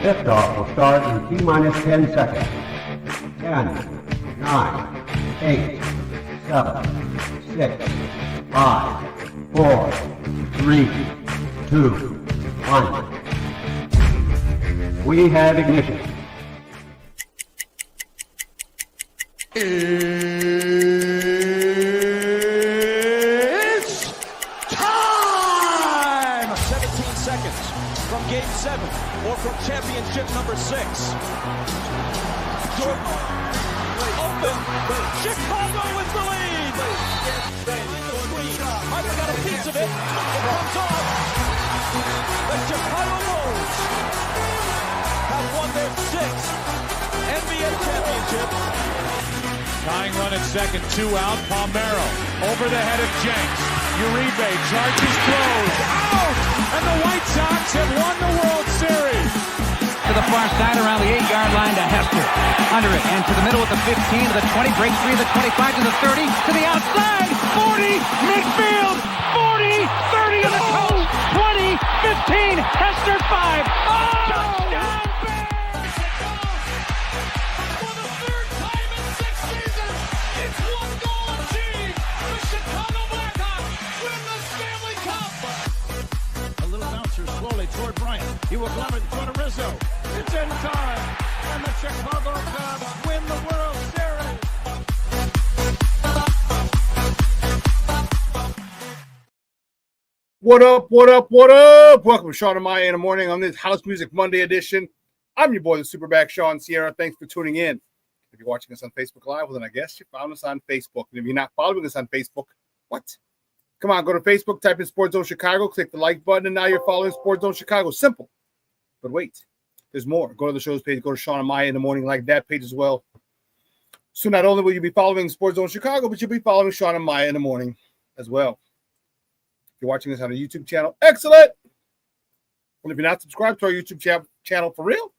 Liftoff will start in T-minus 10 seconds. 10, 9, 8, 7, 6, 5, 4, 3, 2, 1. We have ignition. It's time! 17 seconds from Game 7 or from championship number 6. Jordan open. Chicago with the lead. Harper got a piece of it. It comes off. The Chicago Bulls have won their 6th NBA championship. Tying run at second, 2 out. Palmero over the head of Jenks. Uribe charges, throws, out! And the White Sox have won the World Series. To the far side around the 8-yard line to Hester. Under it and to the middle with the 15 to the 20. Breaks free to the 25 to the 30 to the outside. 40 midfield. 40 30 in the coast. 20 15 Hester 5. Oh! Touchdown! Toward Bryant. He will glove it toward Rizzo. It's in time. And the Chicago Cubs win the World Series. What up, what up, what up? Welcome to Shawn and Maya in the morning on this House Music Monday edition. I'm your boy, the SuperBack, Shawn Sierra. Thanks for tuning in. If you're watching us on Facebook Live, well, then I guess you found us on Facebook. And if you're not following us on Facebook, what? Come on, go to Facebook, type in Sports Zone Chicago, click the like button, and now you're following Sports Zone Chicago. Simple. But wait, there's more. Go to the show's page, go to Shawn and Maya in the morning, like that page as well. So not only will you be following Sports Zone Chicago, but you'll be following Shawn and Maya in the morning as well. If you're watching us on a YouTube channel, excellent. And if you're not subscribed to our YouTube channel for real,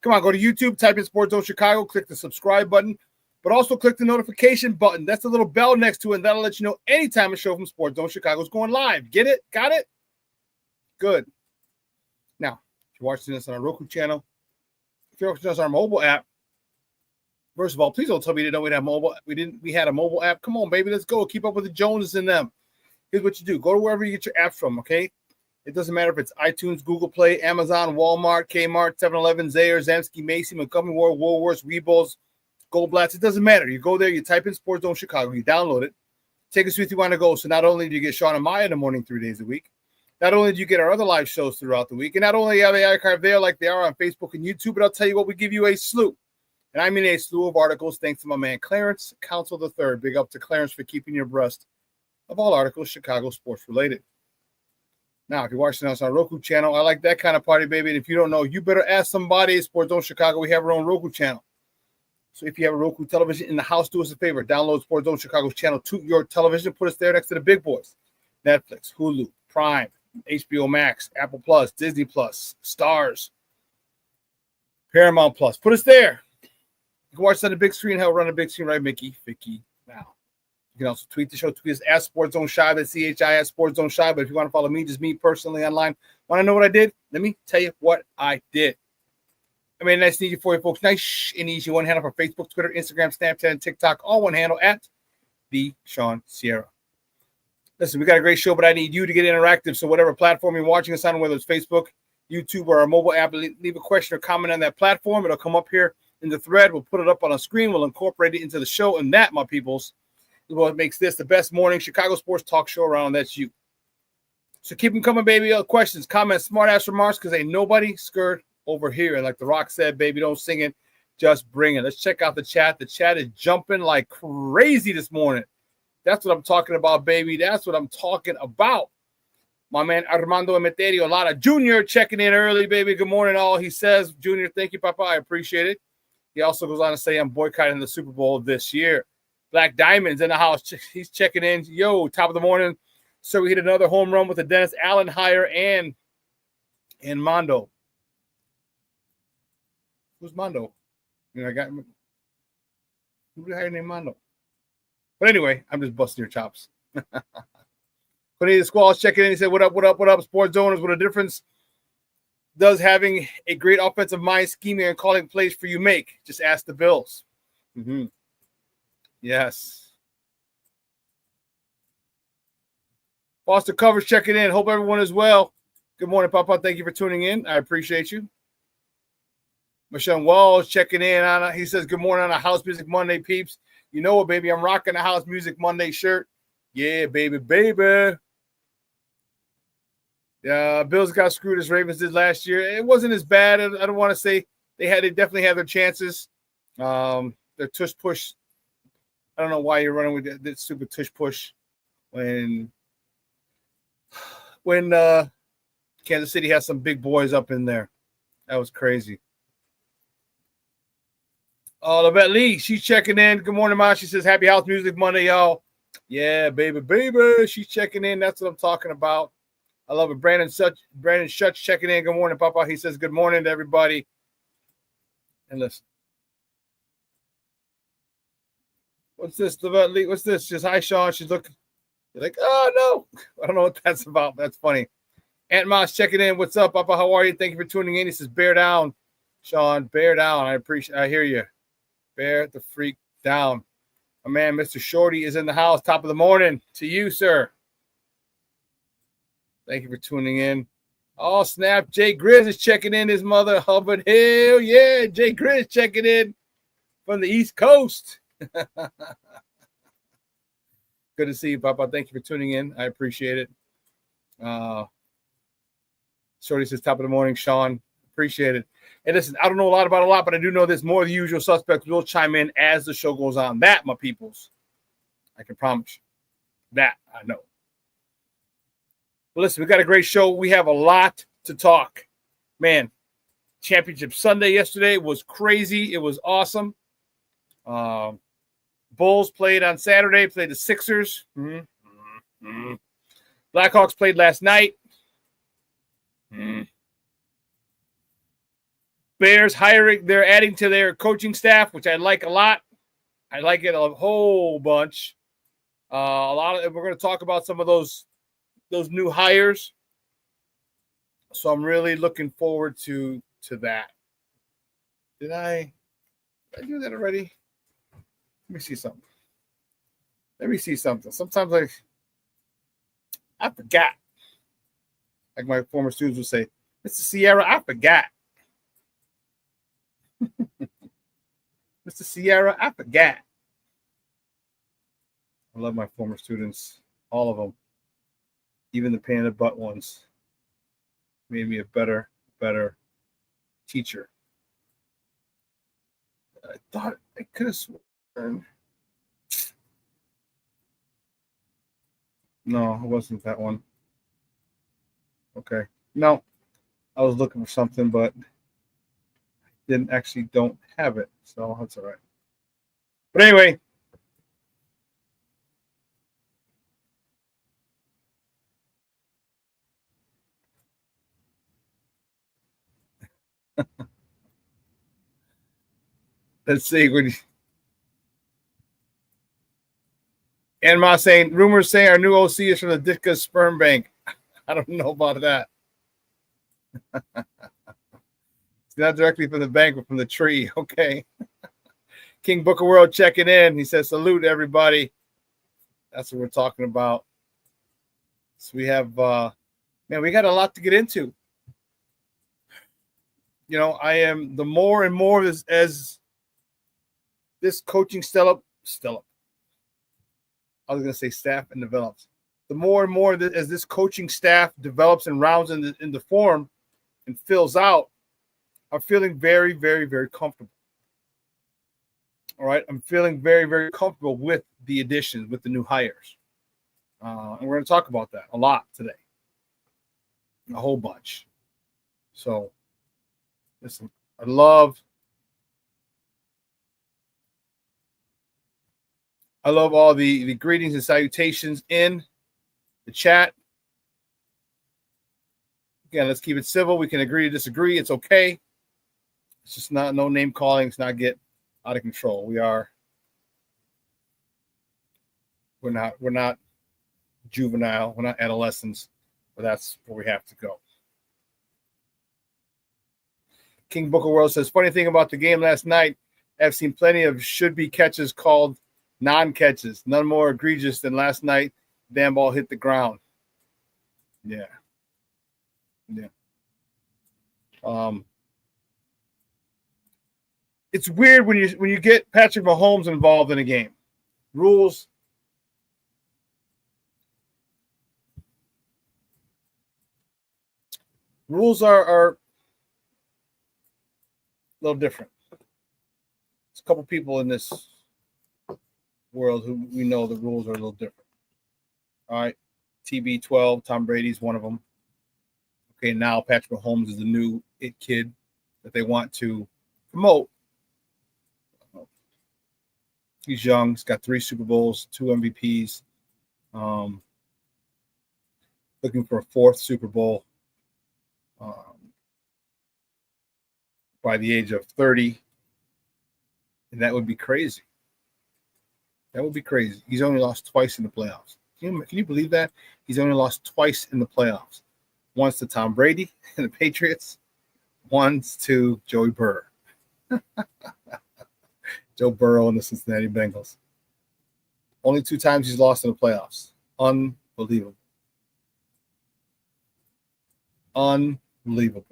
come on, go to YouTube, type in Sports Zone Chicago, click the subscribe button. But also click the notification button. That's the little bell next to it, and that'll let you know anytime a show from Sports Zone Chicago is going live. Get it? Got it? Good. Now, if you're watching this on our Roku channel, if you're watching us on our mobile app, first of all, please don't tell me you don't have mobile. We had a mobile app. Come on, baby, let's go. Keep up with the Joneses in them. Here's what you do. Go to wherever you get your apps from, okay? It doesn't matter if it's iTunes, Google Play, Amazon, Walmart, Kmart, 7-Eleven, Zayre, Zamsky, Macy, Montgomery Ward, Woolworths, Weebles, Goldblatts, it doesn't matter. You go there, you type in Sports Zone Chicago, you download it, take us with you on the go. So not only do you get Shawn and Maya in the morning 3 days a week, not only do you get our other live shows throughout the week, and not only are they archived there like they are on Facebook and YouTube, but I'll tell you what, we give you a slew. And I mean a slew of articles thanks to my man Clarence Council III. Big up to Clarence for keeping your abreast of all articles Chicago sports related. Now, if you're watching us on our Roku channel, I like that kind of party, baby. And if you don't know, you better ask somebody at Sports Zone Chicago. We have our own Roku channel. So if you have a Roku television in the house, do us a favor. Download Sports Zone Chicago's channel to your television. Put us there next to the big boys. Netflix, Hulu, Prime, HBO Max, Apple Plus, Disney Plus, Stars, Paramount Plus. Put us there. You can watch us on the big screen. Hell, we're on the big screen, right, Mickey? Vicky, now. You can also tweet the show. Tweet us at Sports Zone Shy. That's CHI at Sports Zone Shy. But if you want to follow me, just me personally online. Want to know what I did? Let me tell you what I did. I mean, nice and easy for you folks. Nice and easy. One handle for Facebook, Twitter, Instagram, Snapchat, and TikTok. All one handle at the Shawn Sierra. Listen, we got a great show, but I need you to get interactive. So whatever platform you're watching us on, whether it's Facebook, YouTube, or our mobile app, leave a question or comment on that platform. It'll come up here in the thread. We'll put it up on a screen. We'll incorporate it into the show. And that, my peoples, is what makes this the best morning Chicago sports talk show around. That's you. So keep them coming, baby. Questions, comments, smart-ass remarks, because ain't nobody scared over here. And like The Rock said, baby, don't sing it, just bring it. Let's check out the chat. The chat is jumping like crazy this morning. That's what I'm talking about, baby. That's what I'm talking about. My man Armando Emeterio Lara Jr. checking in early, baby. Good morning, all. He says, Junior, thank you, Papa. I appreciate it. He also goes on to say, I'm boycotting the Super Bowl this year. Black Diamonds in the house. He's checking in. Yo, top of the morning. So we hit another home run with the Dennis Allen hire and Mondo. Who's Mondo? You know, I got who the hell named Mondo? But anyway, I'm just busting your chops. Cornelius Squalls checking in. He said, what up, what up, what up, sports owners? What a difference does having a great offensive mind, scheming, and calling plays for you make? Just ask the Bills. Mm-hmm. Yes. Foster Covers checking in. Hope everyone is well. Good morning, Papa. Thank you for tuning in. I appreciate you. Michelle Walls checking in. He says, good morning on a House Music Monday, peeps. You know what, baby? I'm rocking a House Music Monday shirt. Yeah, baby, baby. Bills got screwed as Ravens did last year. It wasn't as bad. I don't want to say they definitely had their chances. Their tush push. I don't know why you're running with that stupid tush push when Kansas City has some big boys up in there. That was crazy. Lavette Lee, she's checking in. Good morning, Ma. She says, happy House Music Monday, y'all. Yeah, baby, baby. She's checking in. That's what I'm talking about. I love it. Brandon Schutz checking in. Good morning, Papa. He says, good morning to everybody. And listen. What's this, Lavette Lee? What's this? Just hi, Shawn. She's looking. You're like, oh, no. I don't know what that's about. That's funny. Aunt Moss checking in. What's up, Papa? How are you? Thank you for tuning in. He says, bear down, Shawn. Bear down. I hear you. Bear the freak down. My man, Mr. Shorty, is in the house. Top of the morning to you, sir. Thank you for tuning in. Oh, snap. Jay Grizz is checking in. His mother, Hubbard. Hell yeah. Jay Grizz checking in from the East Coast. Good to see you, Papa. Thank you for tuning in. I appreciate it. Shorty says, top of the morning, Shawn. Appreciate it. And listen, I don't know a lot, but I do know there's more of the usual suspects will chime in as the show goes on. That, my peoples, I can promise you. That I know. But listen, we got a great show. We have a lot to talk. Man, Championship Sunday yesterday was crazy. It was awesome. Bulls played on Saturday, played the Sixers. Blackhawks played last night. Bears they're adding to their coaching staff, which I like a lot. I like it a whole bunch. We're going to talk about some of those new hires. So I'm really looking forward to that. Did I do that already? Let me see something. Sometimes I forgot. Like my former students would say, Mr. Sierra, I forgot. Mr. Sierra, I forgot. I love my former students, all of them, even the pain in the butt ones. Made me a better teacher. I thought I could have sworn. No, it wasn't that one. Okay. No, I was looking for something, but don't have it. So that's all right. But anyway. Let's see. Rumors saying our new OC is from the Ditka sperm bank. I don't know about that. It's not directly from the bank, but from the tree. Okay. King Booker World checking in. He says, salute everybody. That's what we're talking about. So we have, we got a lot to get into. You know, I am the more and more as this coaching staff and develops. The more and more as this coaching staff develops and rounds into form and fills out, I'm feeling very, very, very comfortable. All right. I'm feeling very, very comfortable with the additions, with the new hires. And we're going to talk about that a lot today. A whole bunch. So, listen, I love all the greetings and salutations in the chat. Again, let's keep it civil. We can agree to disagree. It's okay. It's just no name calling. It's not get out of control. We're not juvenile. We're not adolescents, but that's where we have to go. King Booker World says, funny thing about the game last night, I've seen plenty of should-be catches called non-catches. None more egregious than last night. Damn ball hit the ground. Yeah. It's weird when you get Patrick Mahomes involved in a game. Rules are a little different. There's a couple people in this world who we know the rules are a little different. All right. TB12, Tom Brady's one of them. Okay, now Patrick Mahomes is the new it kid that they want to promote. He's young. He's got 3 Super Bowls, 2 MVPs. Looking for a 4th Super Bowl by the age of 30. And that would be crazy. That would be crazy. He's only lost twice in the playoffs. Can you believe that? He's only lost twice in the playoffs. Once to Tom Brady and the Patriots. Once to Joey Burrow. Joe Burrow and the Cincinnati Bengals. Only 2 times he's lost in the playoffs. Unbelievable. Unbelievable.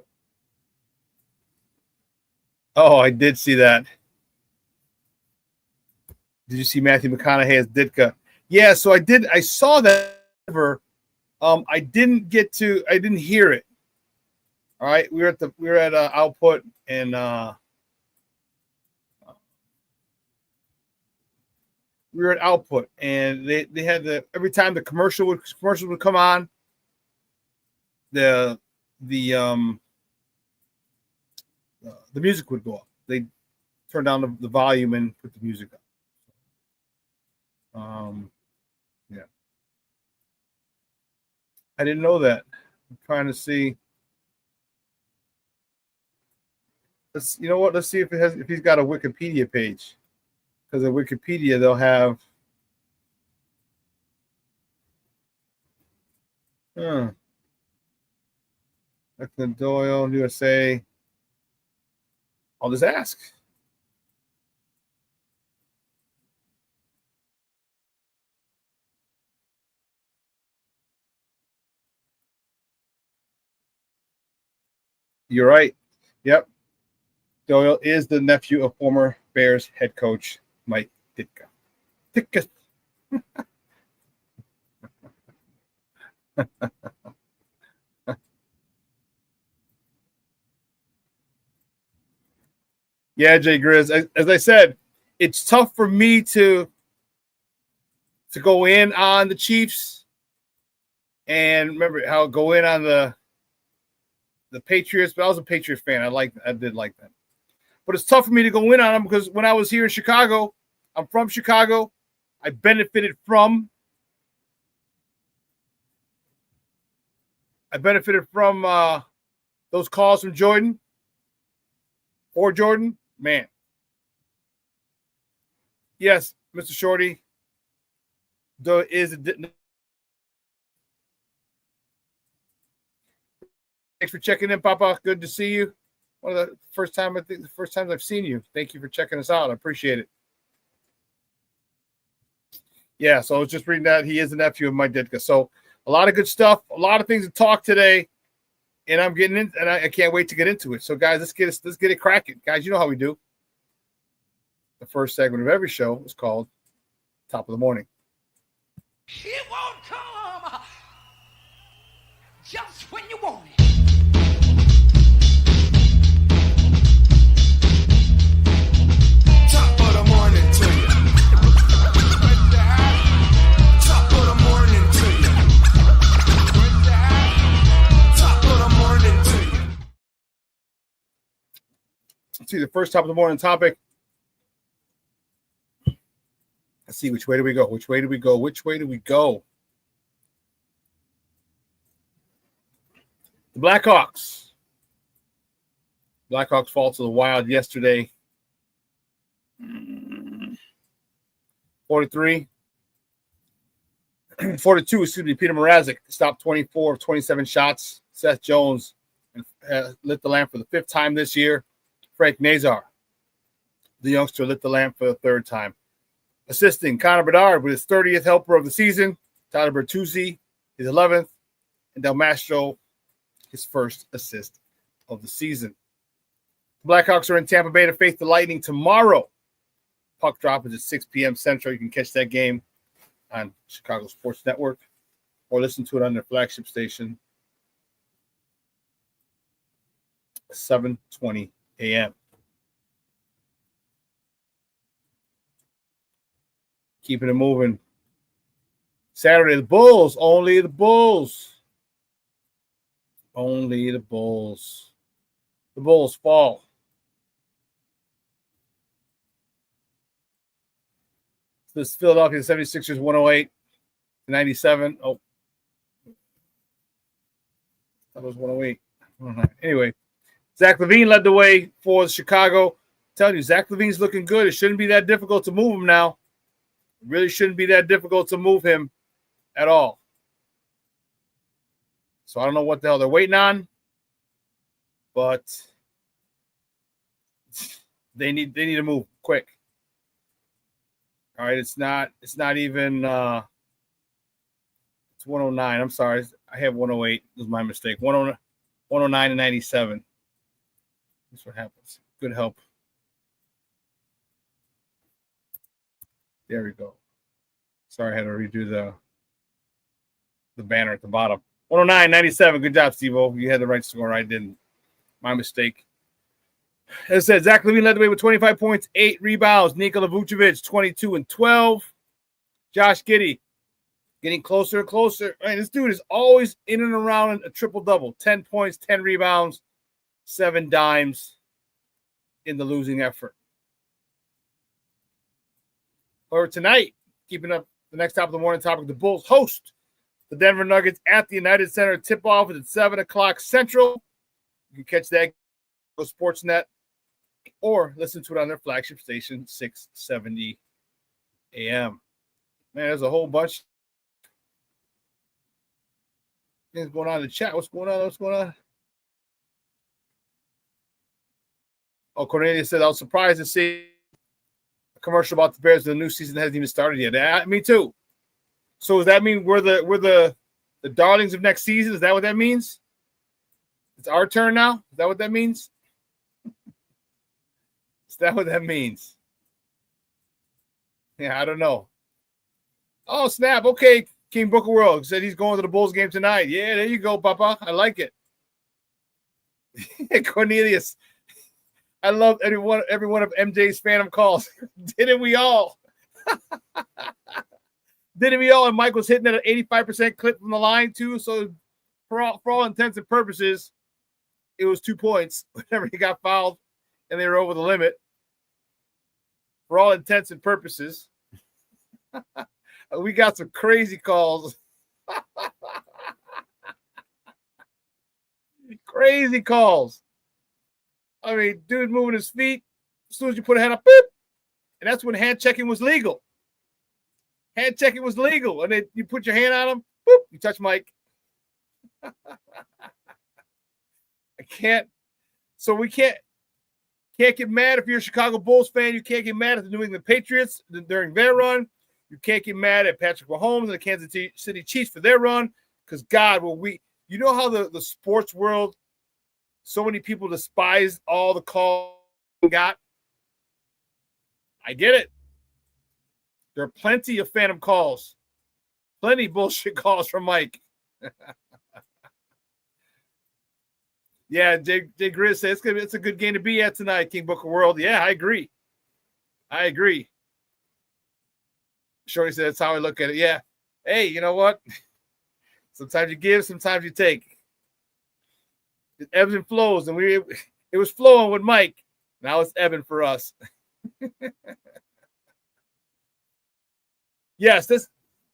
Oh, I did see that. Did you see Matthew McConaughey as Ditka? Yeah, so I did. I saw that. I didn't hear it. All right, we were at Output, and we were at Output, and they had every time the commercials would come on, the music would go up. They turn down the volume and put the music up. Yeah, I didn't know that. I'm trying to see. You know what? Let's see if he's got a Wikipedia page. Because at Wikipedia they'll have. Declan Doyle, USA. I'll just ask. You're right. Yep. Doyle is the nephew of former Bears head coach Mike Ditka. Ditka. Yeah, Jay Grizz. As I said, it's tough for me to go in on the Chiefs, and remember how go in on the Patriots. But I was a Patriots fan. I did like that. But it's tough for me to go in on them because when I was here in Chicago, I'm from Chicago. I benefited from those calls from Jordan. Or Jordan, man. Yes, Mr. Shorty. Thanks for checking in, Papa. Good to see you. The first times I've seen you. Thank you for checking us out. I appreciate it. Yeah, so I was just reading that he is the nephew of Mike Ditka. So a lot of good stuff, a lot of things to talk today, and I'm getting in, and I can't wait to get into it. So guys, let's get it cracking, guys. You know how we do. The first segment of every show is called Top of the Morning. It won't come just when you want it. Top of the morning to you. Top of the morning to you. Top of the morning to you. Let's see the first top of the morning topic. Let's see which way do we go? Which way do we go? Which way do we go? The Blackhawks. Blackhawks fall to the Wild yesterday. 42, excuse me. Peter Mrazek stopped 24 of 27 shots. Seth Jones lit the lamp for the 5th time this year. Frank Nazar, the youngster, lit the lamp for the third time. Assisting Connor Bedard with his 30th helper of the season. Tyler Bertuzzi, his 11th. And Del Mastro, his first assist of the season. The Blackhawks are in Tampa Bay to face the Lightning tomorrow. Puck drop is at 6 p.m. Central. You can catch that game on Chicago Sports Network or listen to it on their flagship station, 7:20 a.m. Keeping it moving. Saturday, the Bulls. Only the Bulls. Only the Bulls. The Bulls fall. This Philadelphia 76ers 108-97. Oh, that was 108. Anyway, Zach LaVine led the way for Chicago. I'm telling you, Zach LaVine's looking good. It shouldn't be that difficult to move him now. It really shouldn't be that difficult to move him at all. So I don't know what the hell they're waiting on, but they need to move quick. All right, it's not even it's 109. I'm sorry. I have 108. It was my mistake. 109 and 97. That's what happens. Good help. There we go. Sorry, I had to redo the banner at the bottom. 109-97. Good job, Steve-O. You had the right score. I didn't. My mistake. As I said, Zach LaVine led the way with 25 points, 8 rebounds. Nikola Vucevic, 22 and 12. Josh Giddey getting closer and closer. Man, this dude is always in and around a triple-double. 10 points, 10 rebounds, 7 dimes in the losing effort. Or tonight, keeping up the next top of the morning topic, the Bulls host the Denver Nuggets at the United Center. Tip-off is at 7 o'clock Central. You can catch that on Sportsnet or listen to it on their flagship station, 670 a.m. Man, there's a whole bunch of things going on in the chat. What's going on? Oh, Cornelia said, I was surprised to see a commercial about the Bears. The new season hasn't even started yet. Yeah, me too. So does that mean we're the darlings of next season? Is that what that means? It's our turn now? Is that what that means? Is that what that means? Yeah, I don't know. Oh, snap. Okay, King Book of World said he's going to the Bulls game tonight. Yeah, there you go, Papa. I like it. Cornelius, I love every one of MJ's Phantom calls. Didn't we all? Didn't we all? And Mike was hitting at an 85% clip from the line, too. So for all intents and purposes, it was 2 points whenever he got fouled and they were over the limit. For all intents and purposes, we got some crazy calls. Crazy calls. I mean, dude moving his feet. As soon as you put a hand up, boop. And that's when hand checking was legal. Hand checking was legal. And then you put your hand on him, boop, you touch Mike. I can't. So we can't get mad if you're a Chicago Bulls fan. You can't get mad at the New England Patriots during their run. You can't get mad at Patrick Mahomes and the Kansas City Chiefs for their run. Because, God, you know how the sports world, so many people despise all the calls we got? I get it. There are plenty of phantom calls. Plenty of bullshit calls from Mike. Yeah, Jay Grizz says it's a good game to be at tonight, King Book of World. Yeah, I agree. Shorty said that's how I look at it. Yeah. Hey, you know what? Sometimes you give, sometimes you take. It ebbs and flows, and it was flowing with Mike. Now it's ebbing for us. Yes, this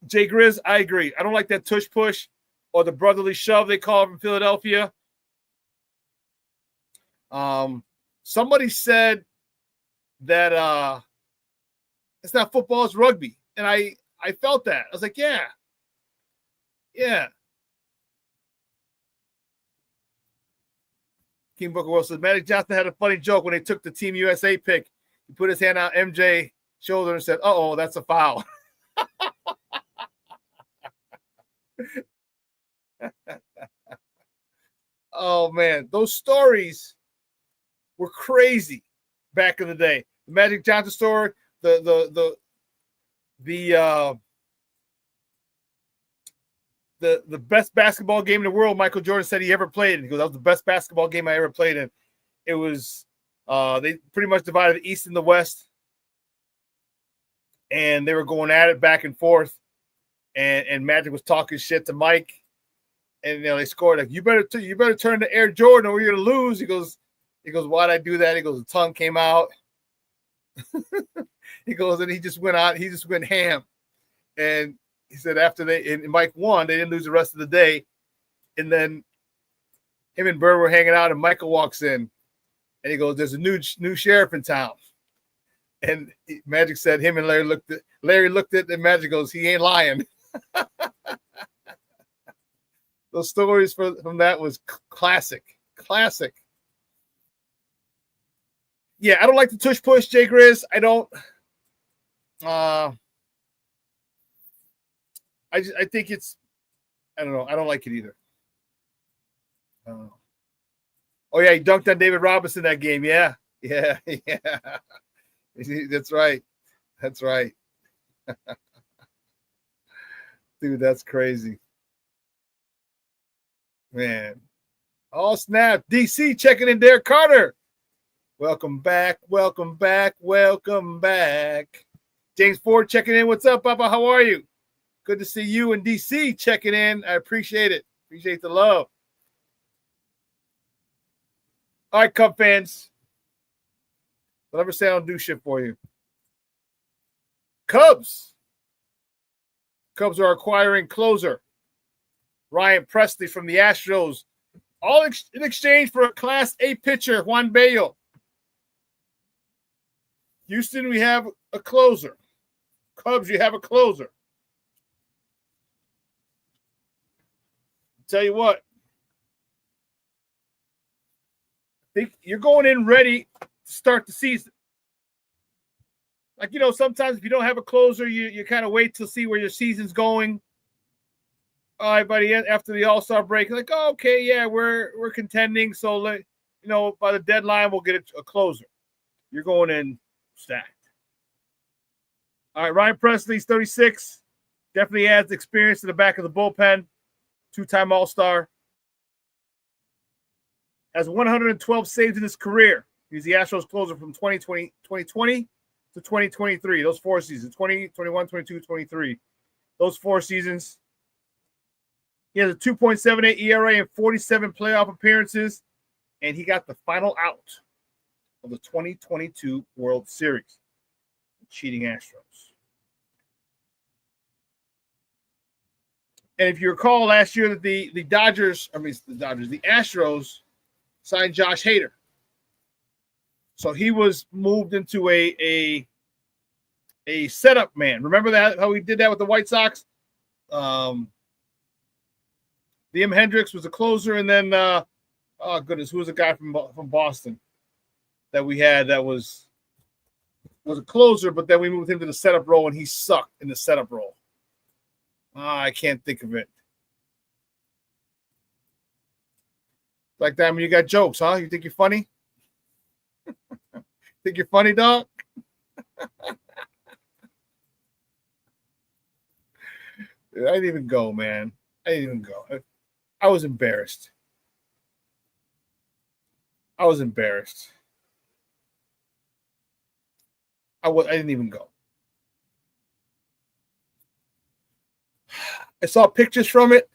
Jay Grizz, I agree. I don't like that tush push or the brotherly shove they call it from Philadelphia. Somebody said that it's not football, it's rugby. And I felt that. I was like, yeah. King Booker Will says Magic Johnson had a funny joke when they took the Team USA pick. He put his hand on MJ's shoulder and said, "Uh-oh, that's a foul." Oh man, those stories were crazy back in the day. The Magic Johnson story, the best basketball game in the world. Michael Jordan said he ever played. He goes, "That was the best basketball game I ever played in." It was they pretty much divided the East and the West, and they were going at it back and forth. And Magic was talking shit to Mike, and they scored like, you better turn to Air Jordan or you're gonna lose. He goes, why'd I do that? He goes, the tongue came out. He goes, and he just went ham. And he said after Mike won, they didn't lose the rest of the day. And then him and Bird were hanging out, and Michael walks in, and he goes, "There's a new sheriff in town." And Magic said, him and Larry looked at and Magic goes, "He ain't lying." Those stories from that was classic. Yeah, I don't like the tush push, Jay Grizz. I don't. I think it's. I don't know. I don't like it either. Oh yeah, he dunked on David Robinson that game. Yeah. That's right. Dude, that's crazy. Man. Oh, snap. DC checking in there. Carter. Welcome back. James Ford checking in. What's up, Papa? How are you? Good to see you and DC checking in. I appreciate it. Appreciate the love. All right, Cub fans. Don't ever say I don't do shit for you. Cubs are acquiring closer Ryan Presley from the Astros, all in exchange for a Class A pitcher, Juan Bello. Houston, we have a closer. Cubs, you have a closer. Tell you what, I think you're going in ready to start the season. Like, sometimes if you don't have a closer, you kind of wait to see where your season's going. All right, by the end, after the All-Star break, like, oh, okay, yeah, we're contending. So, by the deadline, we'll get a closer. You're going in stacked. All right, Ryan Presley's 36. Definitely adds experience to the back of the bullpen. Two-time All-Star. Has 112 saves in his career. He's the Astros closer from 2020 to 2023. Those 4 seasons, 20, 21, 22, 23. Those 4 seasons. He has a 2.78 ERA and 47 playoff appearances, and he got the final out of the 2022 World Series. Cheating Astros. And if you recall last year that the Astros signed Josh Hader. So he was moved into a setup man. Remember that, how he did that with the White Sox? Liam Hendricks was a closer, and then oh goodness, who was the guy from Boston that we had that was a closer, but then we moved him to the setup role, and he sucked in the setup role. I can't think of it. Like that when you got jokes, huh? You think you're funny? Think you're funny, dog? I didn't even go, man. I didn't even go. I was embarrassed. I didn't even go. I saw pictures from it,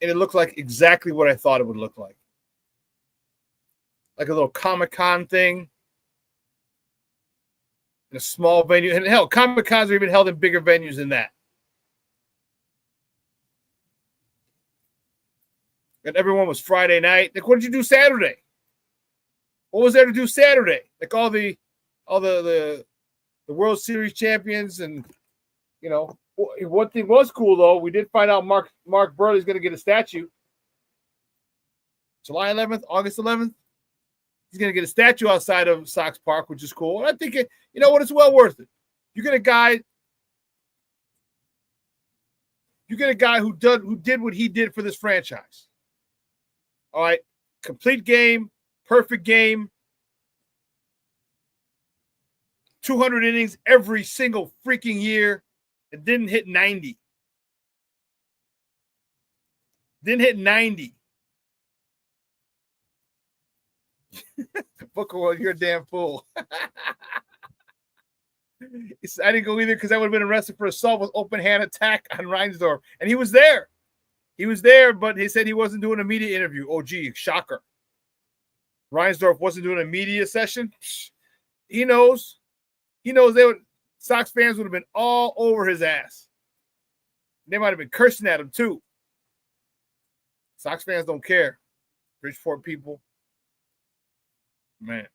and it looked like exactly what I thought it would look like. Like a little Comic-Con thing in a small venue. And hell, Comic-Cons are even held in bigger venues than that. And everyone was Friday night. Like, what did you do Saturday? What was there to do Saturday? Like all the World Series champions, and one thing was cool though. We did find out Mark Burley's going to get a statue. July 11th, August 11th. He's going to get a statue outside of Sox Park, which is cool. And I think, you know what, it's well worth it. You get a guy who did what he did for this franchise. All right, complete game, perfect game, 200 innings every single freaking year. It didn't hit 90. Booker, you're a damn fool. I didn't go either because I would have been arrested for assault with open hand attack on Reinsdorf. And he was there. But he said he wasn't doing a media interview. Oh, gee, shocker. Reinsdorf wasn't doing a media session. He knows. Sox fans would have been all over his ass. They might have been cursing at him too. Sox fans don't care. Bridgeport people. Man.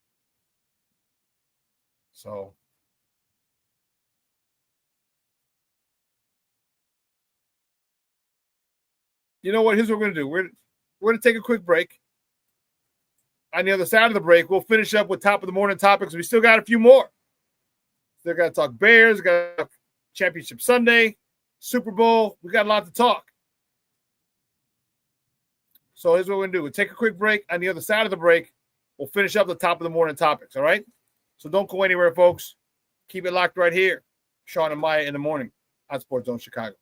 So. You know what? Here's what we're going to do. We're going to take a quick break. On the other side of the break, we'll finish up with top of the morning topics. We still got a few more. Still got to talk Bears. Got Championship Sunday, Super Bowl. We got a lot to talk. So here's what we're going to do. We'll take a quick break. On the other side of the break, we'll finish up the top of the morning topics, all right? So don't go anywhere, folks. Keep it locked right here. Shawn and Maya in the morning on Sports Zone Chicago.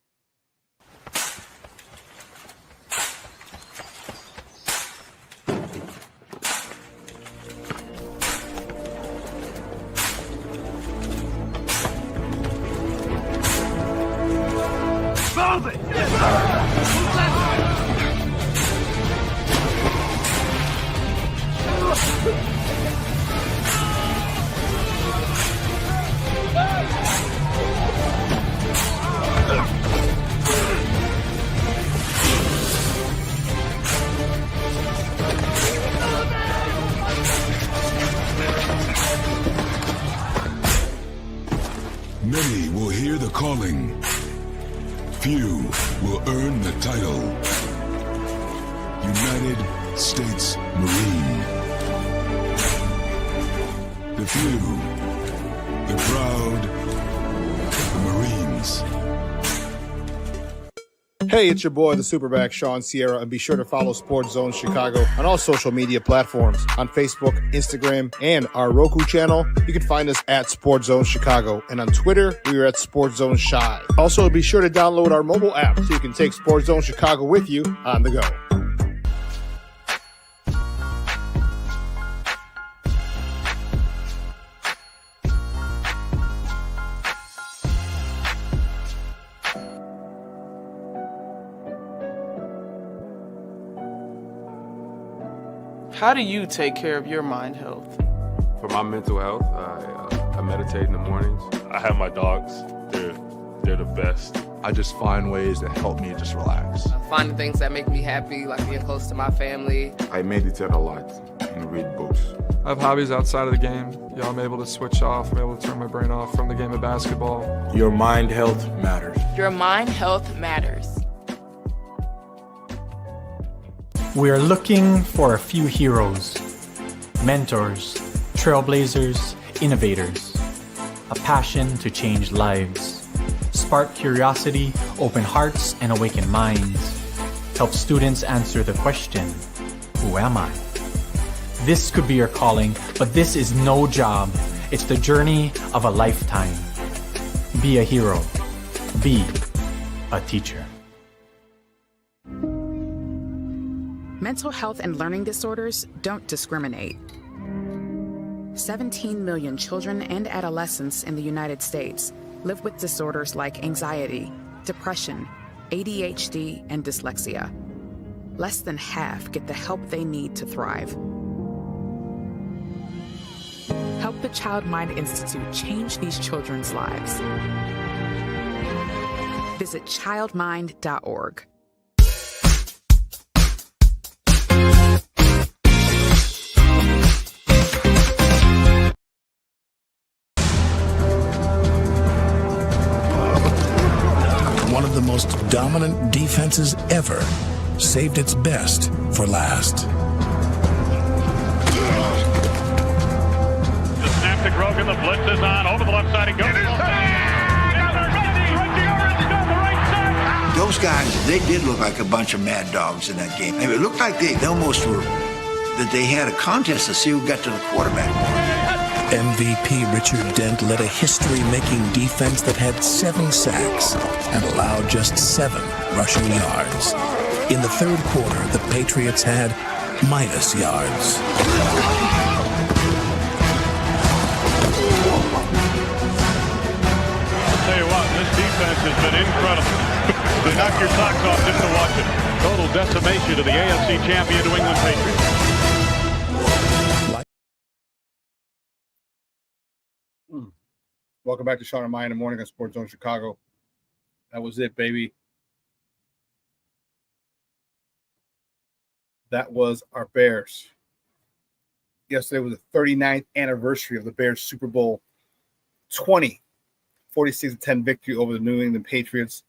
Many will hear the calling. Few will earn the title. United States Marine. The few, the proud, the Marines. Hey, it's your boy, the SuperBack, Shawn Sierra, and be sure to follow Sports Zone Chicago on all social media platforms, on Facebook, Instagram, and our Roku channel. You can find us at Sports Zone Chicago, and on Twitter, we are at Sports Zone Shy. Also, be sure to download our mobile app so you can take Sports Zone Chicago with you on the go. How do you take care of your mind health? For my mental health, I meditate in the mornings. I have my dogs. They're the best. I just find ways that help me just relax. Finding things that make me happy, like being close to my family. I meditate a lot and read books. I have hobbies outside of the game. I'm able to switch off. I'm able to turn my brain off from the game of basketball. Your mind health matters. Your mind health matters. We are looking for a few heroes, mentors, trailblazers, innovators, a passion to change lives, spark curiosity, open hearts, and awaken minds, help students answer the question, who am I? This could be your calling, but this is no job. It's the journey of a lifetime. Be a hero. Be a teacher. Mental health and learning disorders don't discriminate. 17 million children and adolescents in the United States live with disorders like anxiety, depression, ADHD, and dyslexia. Less than half get the help they need to thrive. Help the Child Mind Institute change these children's lives. Visit childmind.org. One of the most dominant defenses ever saved its best for last. McGrogan, the blitz is on. Over the left side he goes. Those guys, they did look like a bunch of mad dogs in that game. I mean, it looked like they almost were, that they had a contest to see who got to the quarterback. MVP Richard Dent led a history-making defense that had 7 sacks and allowed just 7 rushing yards. In the third quarter, the Patriots had minus yards. I'll tell you what, this defense has been incredible. To knock your socks off just to watch it. Total decimation to the AFC champion New England Patriots. Welcome back to Shawn and Maya in the morning on Sports Zone Chicago. That was it, baby. That was our Bears. Yesterday was the 39th anniversary of the Bears Super Bowl 20, 46-10 victory over the New England Patriots.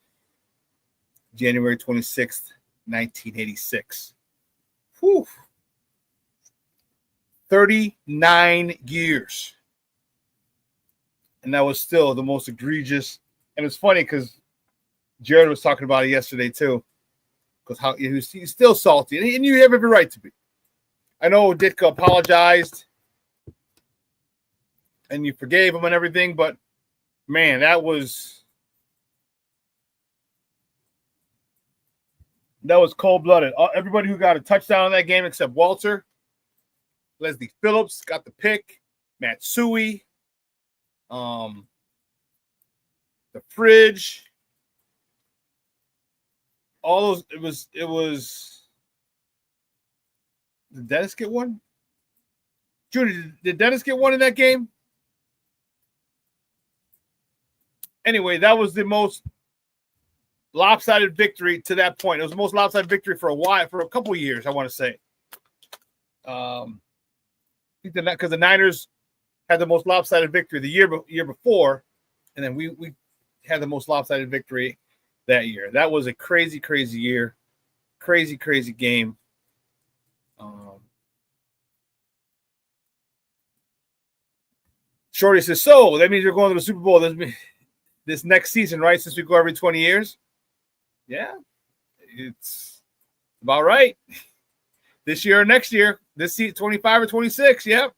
January 26th, 1986. Whew. 39 years. And that was still the most egregious. And it's funny because Jared was talking about it yesterday too. Because how he's still salty. And you have every right to be. I know Ditka apologized. And you forgave him and everything. But, man, that was cold-blooded. Everybody who got a touchdown in that game except Walter, Leslie Phillips got the pick, Matt Suey, the fridge, all those. It was. Did Dennis get one? Judy, did Dennis get one in that game? Anyway, that was the most lopsided victory to that point. It was the most lopsided victory for a couple of years, I want to say. I think because the Niners had the most lopsided victory the year before, and then we had the most lopsided victory that year. That was a crazy, crazy year. Crazy, crazy game. Shorty says, so that means you're going to the Super Bowl this next season, right? Since we go every 20 years. Yeah, it's about right. This year or next year, this season, 25 or 26, yep.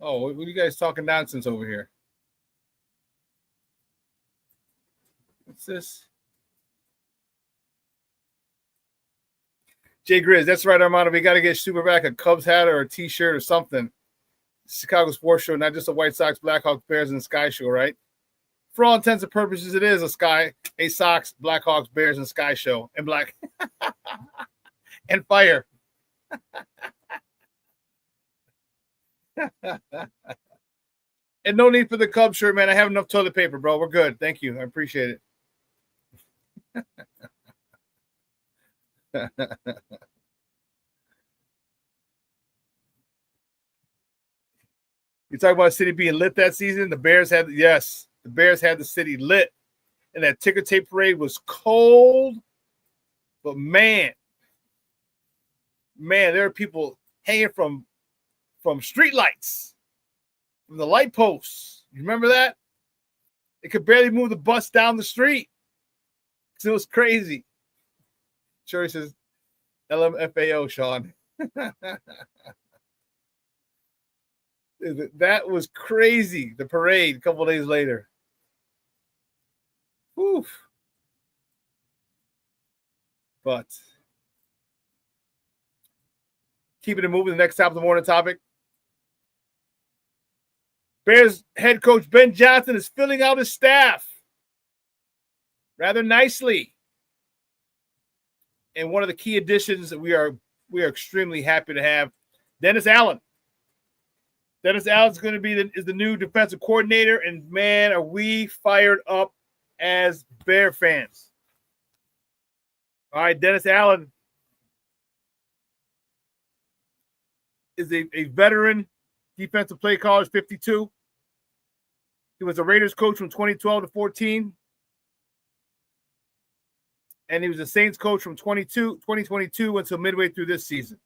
Oh, what are you guys talking nonsense over here? What's this? Jay Grizz, that's right, Armando. We got to get SuperBack a Cubs hat or a T-shirt or something. Chicago Sports Show, not just a White Sox, Blackhawks, Bears, and Sky show, right? For all intents and purposes, it is a Sox, Blackhawks, Bears, and Sky show, and black and fire. And no need for the Cubs shirt, man. I have enough toilet paper, bro. We're good. Thank you. I appreciate it. You talk about the city being lit that season. The Bears had the city lit, and that ticker tape parade was cold. But man, there are people hanging from street lights, from the light posts. You remember that? They could barely move the bus down the street. It was crazy. Sure, says LMFAO, Shawn. That was crazy. The parade a couple of days later. Whew. But keeping it moving, the next top of the morning topic. Bears head coach Ben Johnson is filling out his staff rather nicely. And one of the key additions that we are extremely happy to have, Dennis Allen. Dennis Allen's going to be the new defensive coordinator, and man, are we fired up as Bear fans. All right, Dennis Allen is a veteran defensive play caller, 52. He was a Raiders coach from 2012 to 14. And he was a Saints coach from 2022 until midway through this season.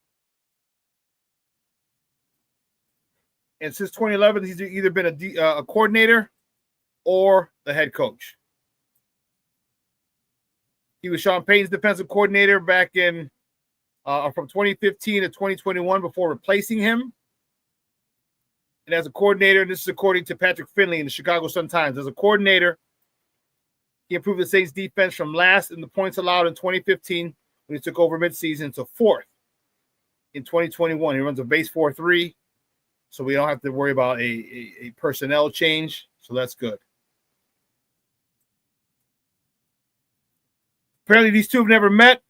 And since 2011, he's either been a coordinator or the head coach. He was Sean Payton's defensive coordinator back in from 2015 to 2021 before replacing him. And as a coordinator, and this is according to Patrick Finley in the Chicago Sun-Times, as a coordinator, he improved the Saints defense from last in the points allowed in 2015 when he took over midseason to fourth in 2021. He runs a base 4-3, so we don't have to worry about a personnel change. So that's good. Apparently, these two have never met.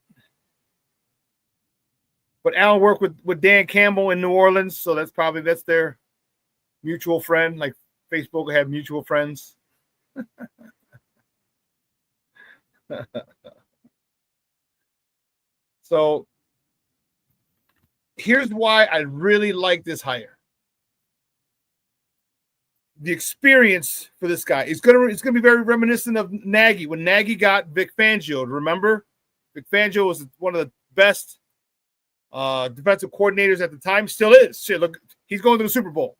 But Allen worked with Dan Campbell in New Orleans, so that's their mutual friend. Like Facebook will have mutual friends. So here's why I really like this hire. The experience for this guy is gonna be very reminiscent of Nagy when Nagy got Vic Fangio. Remember, Vic Fangio was one of the best defensive coordinators at the time. Still is. Shit, look, he's going to the Super Bowl.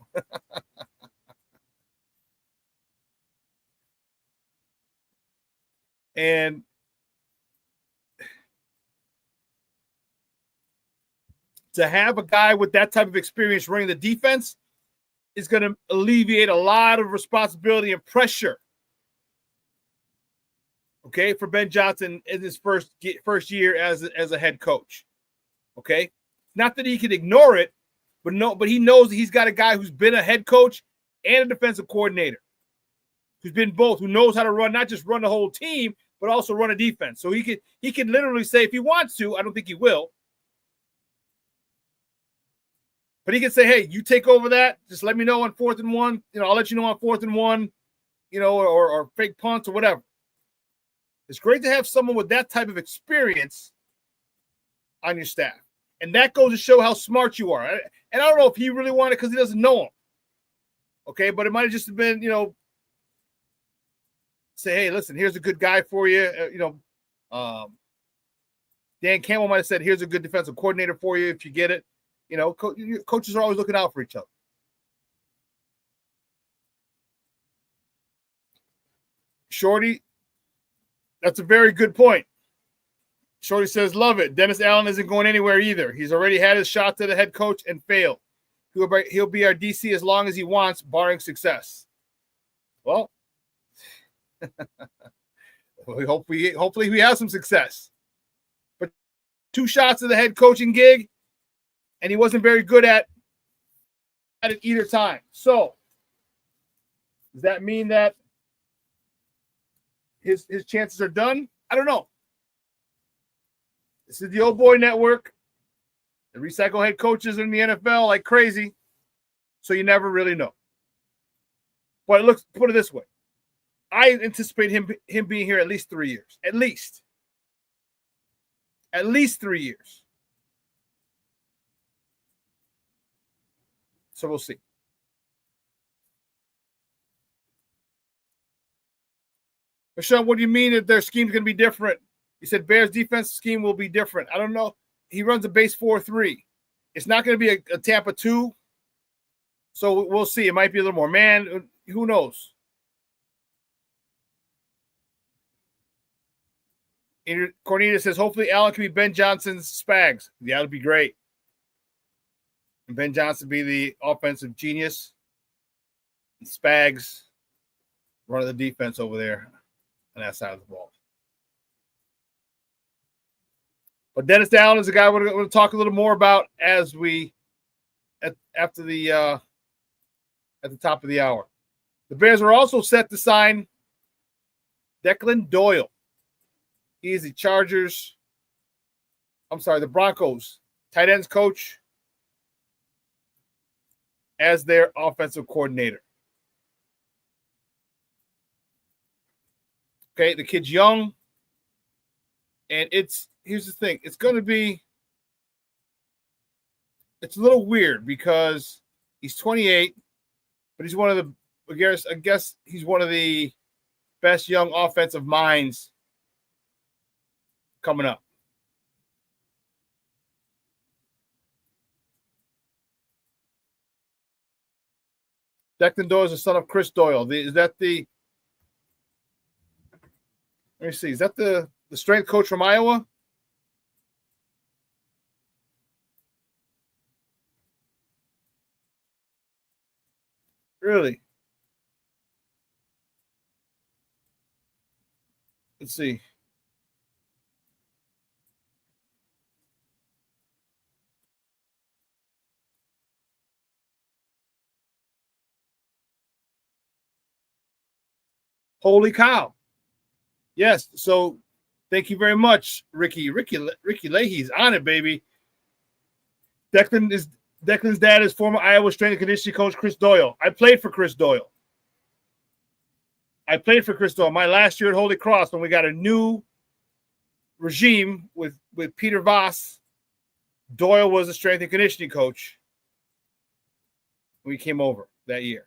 And to have a guy with that type of experience running the defense is going to alleviate a lot of responsibility and pressure, okay, for Ben Johnson in his first year as a head coach, okay? Not that he can ignore it, but he knows that he's got a guy who's been a head coach and a defensive coordinator, who's been both, who knows how to run, not just run the whole team, but also run a defense. So he can literally say, if he wants to, I don't think he will, but he can say, hey, you take over that. Just let me know on 4th and 1. I'll let you know on 4th and 1, or fake punts or whatever. It's great to have someone with that type of experience on your staff. And that goes to show how smart you are. And I don't know if he really wanted it because he doesn't know him. Okay, but it might have just been, say, hey, listen, here's a good guy for you. Dan Campbell might have said, here's a good defensive coordinator for you if you get it. Coaches are always looking out for each other. Shorty, that's a very good point. Shorty says, love it. Dennis Allen isn't going anywhere either. He's already had his shot to the head coach and failed. He'll be our DC as long as he wants, barring success. Well, hopefully we have some success. But 2 shots at the head coaching gig, and he wasn't very good at it either time. So does that mean that his chances are done? I don't know. This is the Old Boy Network. They recycle head coaches in the NFL like crazy, so you never really know. But put it this way. I anticipate him being here at least 3 years. At least 3 years. So we'll see. Michelle, what do you mean that their scheme's going to be different? You said Bears' defense scheme will be different. I don't know. He runs a base 4-3. It's not going to be a Tampa 2. So we'll see. It might be a little more man. Who knows? Cornita says, hopefully Allen can be Ben Johnson's Spags. Yeah, that would be great. And Ben Johnson be the offensive genius. And Spags running the defense over there on that side of the ball. But Dennis Allen is a guy we're going to talk a little more about as we at the top of the hour. The Bears are also set to sign Declan Doyle. He is the Broncos tight ends coach as their offensive coordinator. Okay, the kid's young, and here's the thing. It's a little weird because he's 28, but he's one of the, I guess he's one of the best young offensive minds coming up. Declan Doyle is the son of Chris Doyle. Is that the? Let me see. Is that the strength coach from Iowa? Really? Let's see. Holy cow. Yes. So thank you very much, Ricky. Ricky Leahy's on it, baby. Declan's dad is former Iowa strength and conditioning coach Chris Doyle. I played for Chris Doyle. My last year at Holy Cross when we got a new regime with Peter Voss. Doyle was a strength and conditioning coach. We came over that year.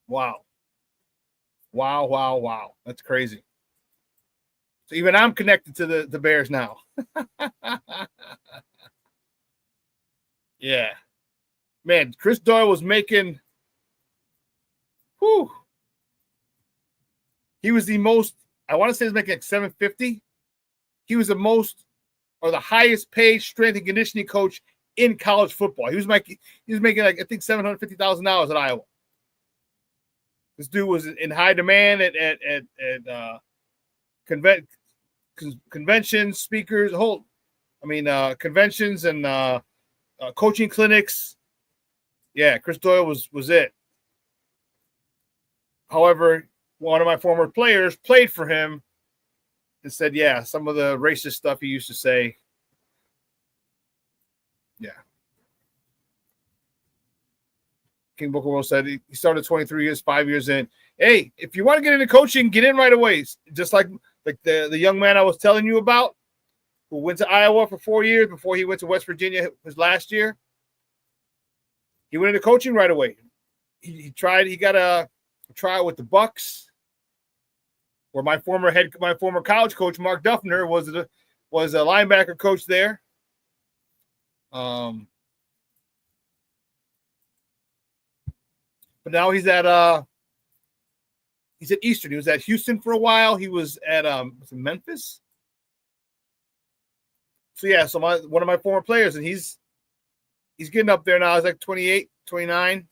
Wow. That's crazy. So even I'm connected to the Bears now. Yeah. Man, Chris Doyle was making he was the most, I want to say he was making like $750. He was the most or the highest paid strength and conditioning coach in college football. He was making like I think $750,000 at Iowa. This dude was in high demand at conventions, speakers, conventions and coaching clinics. Yeah, Chris Doyle was it. However, one of my former players played for him and said, yeah, some of the racist stuff he used to say. Yeah. King Booker World said he started 23 years, 5 years in. Hey, if you want to get into coaching, get in right away. Just like the young man I was telling you about who went to Iowa for 4 years before he went to West Virginia his last year. He went into coaching right away. He got a trial with the Bucks, where my former college coach Mark Duffner was a linebacker coach there. But now he's at Eastern. He was at Houston for a while. He was at Memphis. So yeah, one of my former players, and he's getting up there now. He's like 28, 29.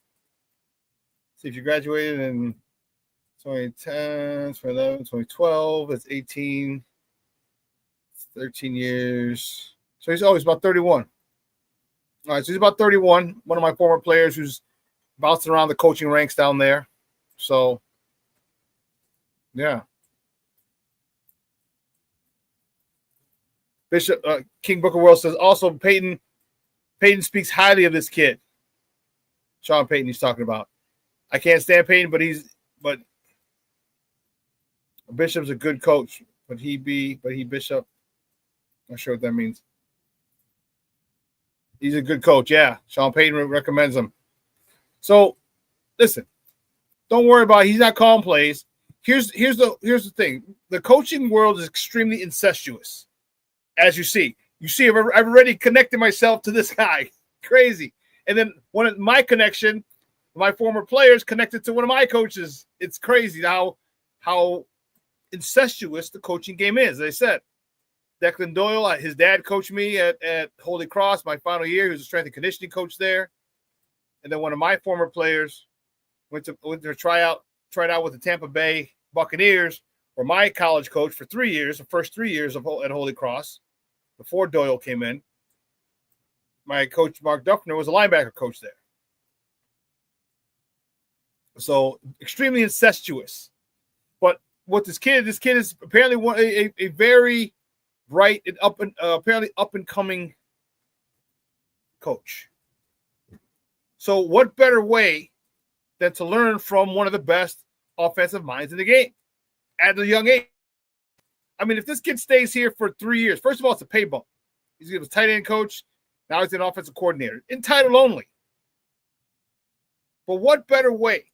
See if you graduated in 2010, 2011, 2012. It's 18, 13 years. So he's about 31. All right, so he's about 31. One of my former players who's bouncing around the coaching ranks down there. So, yeah. Bishop King Booker World says also Peyton speaks highly of this kid. Sean Payton he's talking about. I can't stand Peyton, but Bishop's a good coach. But he Bishop. Not sure what that means. He's a good coach, yeah. Sean Payton recommends him. So, listen, don't worry about it. He's not calling plays. Here's the thing. The coaching world is extremely incestuous, as you see. You see, I've already connected myself to this guy. Crazy. And then one of my connection, my former players connected to one of my coaches. It's crazy how incestuous the coaching game is. As I said, Declan Doyle, his dad coached me at Holy Cross my final year. He was a strength and conditioning coach there. And then one of my former players went to try out with the Tampa Bay Buccaneers, where my college coach for 3 years, the first 3 years at Holy Cross, before Doyle came in. My coach, Mark Duffner, was a linebacker coach there. So extremely incestuous. But what this kid is apparently a very bright and apparently up and coming coach. So what better way than to learn from one of the best offensive minds in the game at a young age? I mean, if this kid stays here for 3 years, first of all, it's a pay bump. He's a tight end coach. Now he's an offensive coordinator, in title only. But what better way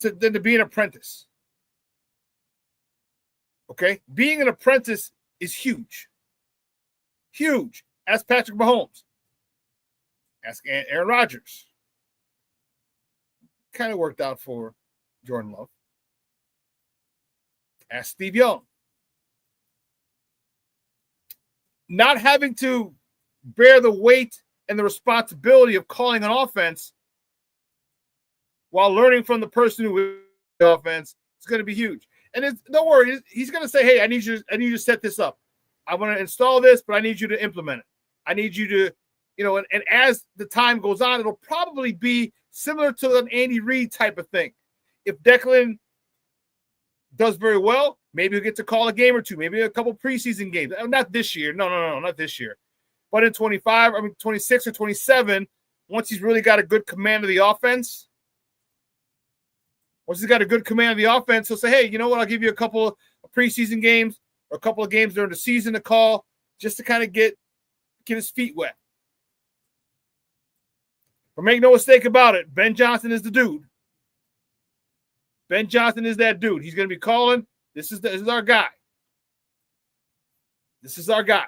than to be an apprentice? Okay? Being an apprentice is huge. Huge. Ask Patrick Mahomes. Ask Aaron Rodgers. Kind of worked out for Jordan Love. Ask Steve Young. Not having to bear the weight and the responsibility of calling an offense while learning from the person who is the offense is going to be huge. And don't worry, he's going to say, hey, I need you to set this up. I want to install this, but I need you to implement it. I need you to, and as the time goes on, it'll probably be similar to an Andy Reid type of thing. If Declan does very well, maybe he'll get to call a game or two, maybe a couple preseason games. Not this year. No, not this year. But in 26 or 27, once he's really got a good command of the offense, he'll say, hey, you know what? I'll give you a couple of preseason games or a couple of games during the season to call just to kind of get his feet wet. But make no mistake about it, Ben Johnson is the dude. Ben Johnson is that dude. He's going to be calling. This is our guy. This is our guy.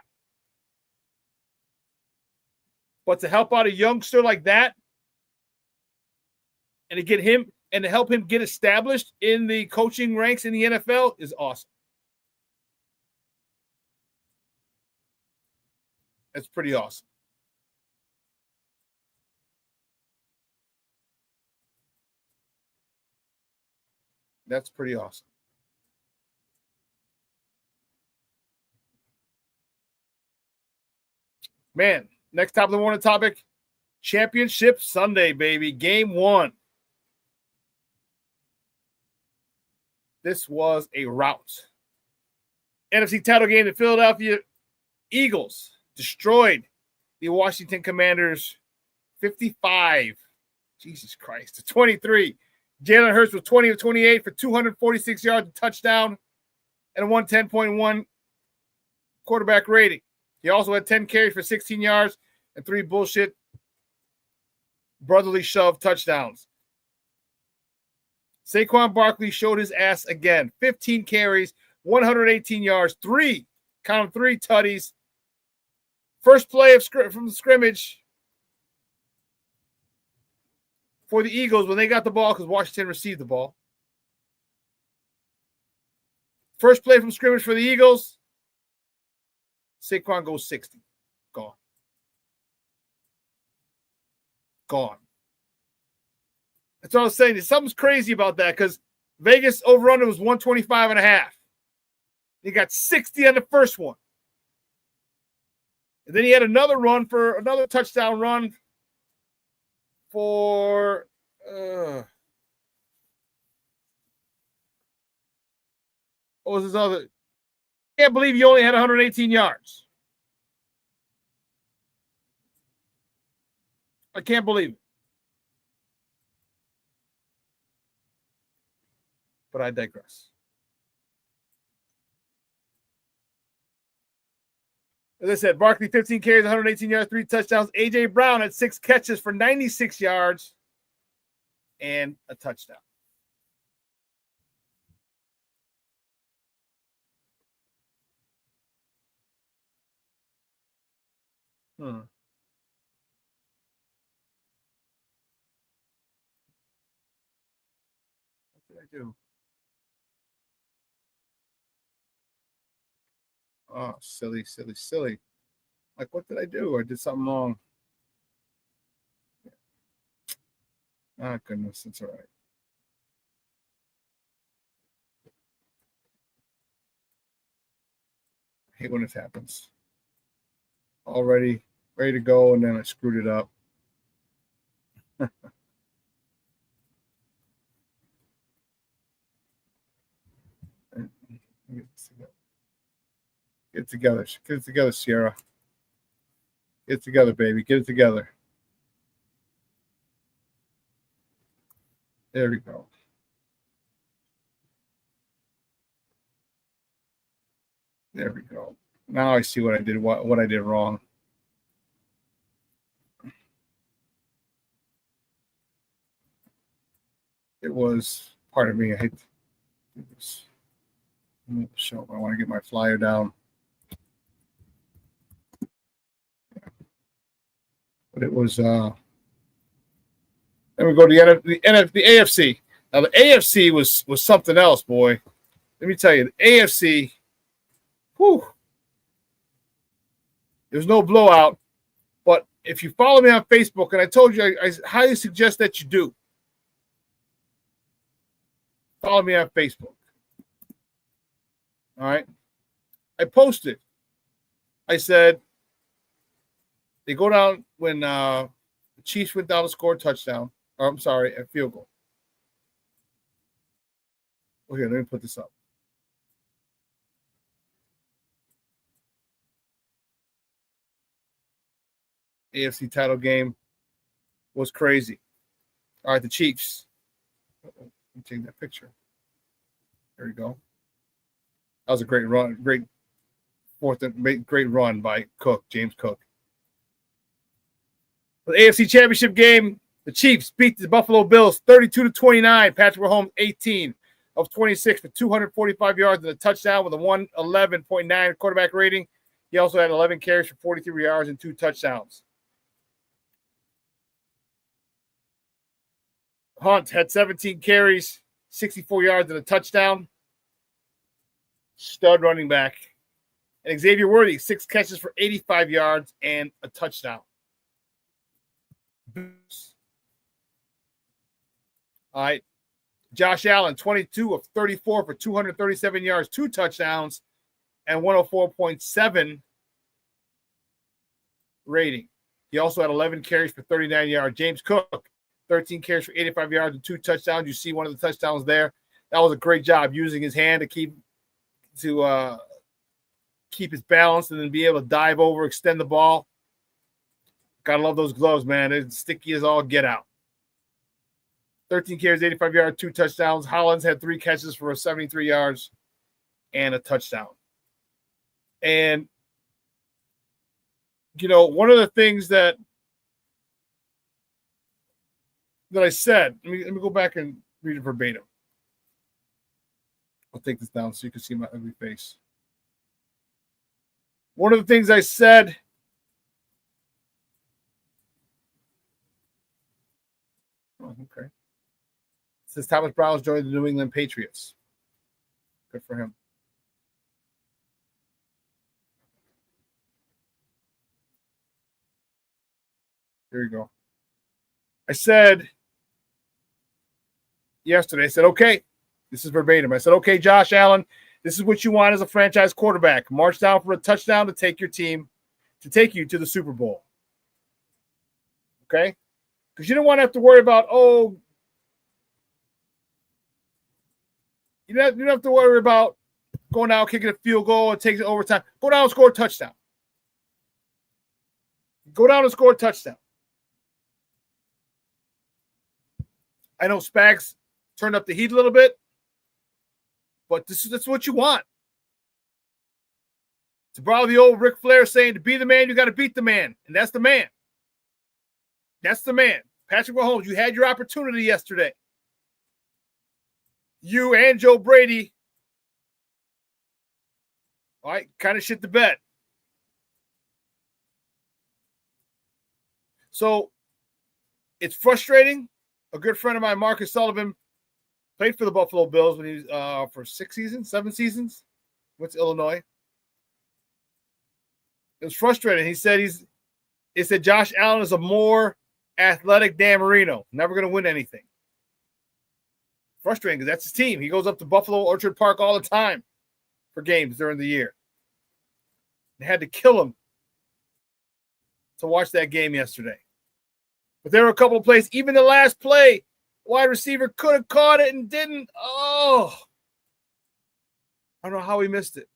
But to help out a youngster like that and to help him get established in the coaching ranks in the NFL is awesome. That's pretty awesome. That's pretty awesome. Man, next top of the morning topic, Championship Sunday, baby. Game 1. This was a rout. NFC title game, the Philadelphia Eagles destroyed the Washington Commanders 55. Jesus Christ. To 23. Jalen Hurts was 20 of 28 for 246 yards, a touchdown, and a 110.1 quarterback rating. He also had 10 carries for 16 yards and 3 bullshit brotherly shove touchdowns. Saquon Barkley showed his ass again. 15 carries, 118 yards, 3 tutties. First play from the scrimmage for the Eagles when they got the ball because Washington received the ball. First play from scrimmage for the Eagles. Saquon goes 60. Gone. That's what I was saying. Something's crazy about that because Vegas over-under was 125.5. He got 60 on the first one. And then he had another touchdown run for what was his other? I can't believe he only had 118 yards. I can't believe it. But I digress. As I said, Barkley 15 carries, 118 yards, 3 touchdowns. A.J. Brown had 6 catches for 96 yards and a touchdown. What did I do? Oh, silly. Like, what did I do? I did something wrong. Oh, goodness. It's all right. I hate when this happens. Already ready to go, and then I screwed it up. Get it together, Sierra. Get it together, baby. Get it together. There we go. There we go. Now I see what I did. What I did wrong. It was part of me. I hate to do this. Show. I want to get my flyer down. But it was then we go to the AFC. Now the AFC was something else, boy. Let me tell you, the AFC, whew. There's no blowout, but if you follow me on Facebook, and I told you I highly suggest that you do. Follow me on Facebook. All right. I posted. I said they go down when the Chiefs went down to score a touchdown. Or I'm sorry, a field goal. Okay, let me put this up. AFC title game was crazy. All right, the Chiefs. Let me take that picture. There we go. That was a great run, great run by James Cook. For the AFC Championship game, the Chiefs beat the Buffalo Bills 32-29. Patrick Mahomes 18 of 26 for 245 yards and a touchdown with a 111.9 quarterback rating. He also had 11 carries for 43 yards and 2 touchdowns. Hunt had 17 carries, 64 yards, and a touchdown. Stud running back. And Xavier Worthy, 6 catches for 85 yards and a touchdown. All right. Josh Allen, 22 of 34 for 237 yards, 2 touchdowns, and 104.7 rating. He also had 11 carries for 39 yards. James Cook, 13 carries for 85 yards and 2 touchdowns. You see one of the touchdowns there. That was a great job using his hand to keep his balance and then be able to dive over, extend the ball. Gotta love those gloves, man. They're sticky as all get out. 13 carries, 85 yards, 2 touchdowns. Hollins had 3 catches for 73 yards and a touchdown. And, one of the things that I said, let me go back and read it verbatim. I'll take this down so you can see my ugly face. One of the things I said, okay. It says Thomas Brown's joined the New England Patriots. Good for him. There you go. I said yesterday, okay, this is verbatim. I said, okay, Josh Allen, this is what you want as a franchise quarterback. March down for a touchdown to take your team, to take you to the Super Bowl. Okay? Because you don't want to have to worry about, you don't have to worry about going out, kicking a field goal, and taking it overtime. Go down and score a touchdown. Go down and score a touchdown. I know Spags turned up the heat a little bit, but that's what you want. To borrow the old Ric Flair saying, to be the man, you got to beat the man. And that's the man. That's the man. Patrick Mahomes, you had your opportunity yesterday. You and Joe Brady, all right, kind of shit the bed. So it's frustrating. A good friend of mine, Marcus Sullivan, played for the Buffalo Bills when he was for 7 seasons. Went to Illinois. It was frustrating. He said Josh Allen is a more athletic Dan Marino. Never going to win anything. Frustrating because that's his team. He goes up to Buffalo Orchard Park all the time for games during the year. They had to kill him to watch that game yesterday. But there were a couple of plays. Even the last play, wide receiver could have caught it and didn't. Oh, I don't know how he missed it.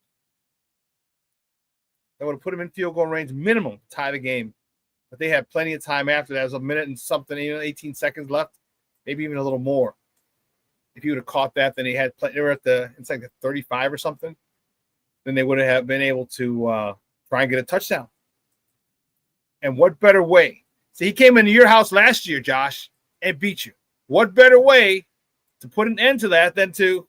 That would have put him in field goal range minimum, tie the game. But they had plenty of time after that. It was a minute and something, 18 seconds left, maybe even a little more. If he would have caught that, then they were at it's like the 35 or something. Then they would have been able to try and get a touchdown. And what better way? See, he came into your house last year, Josh, and beat you. What better way to put an end to that than to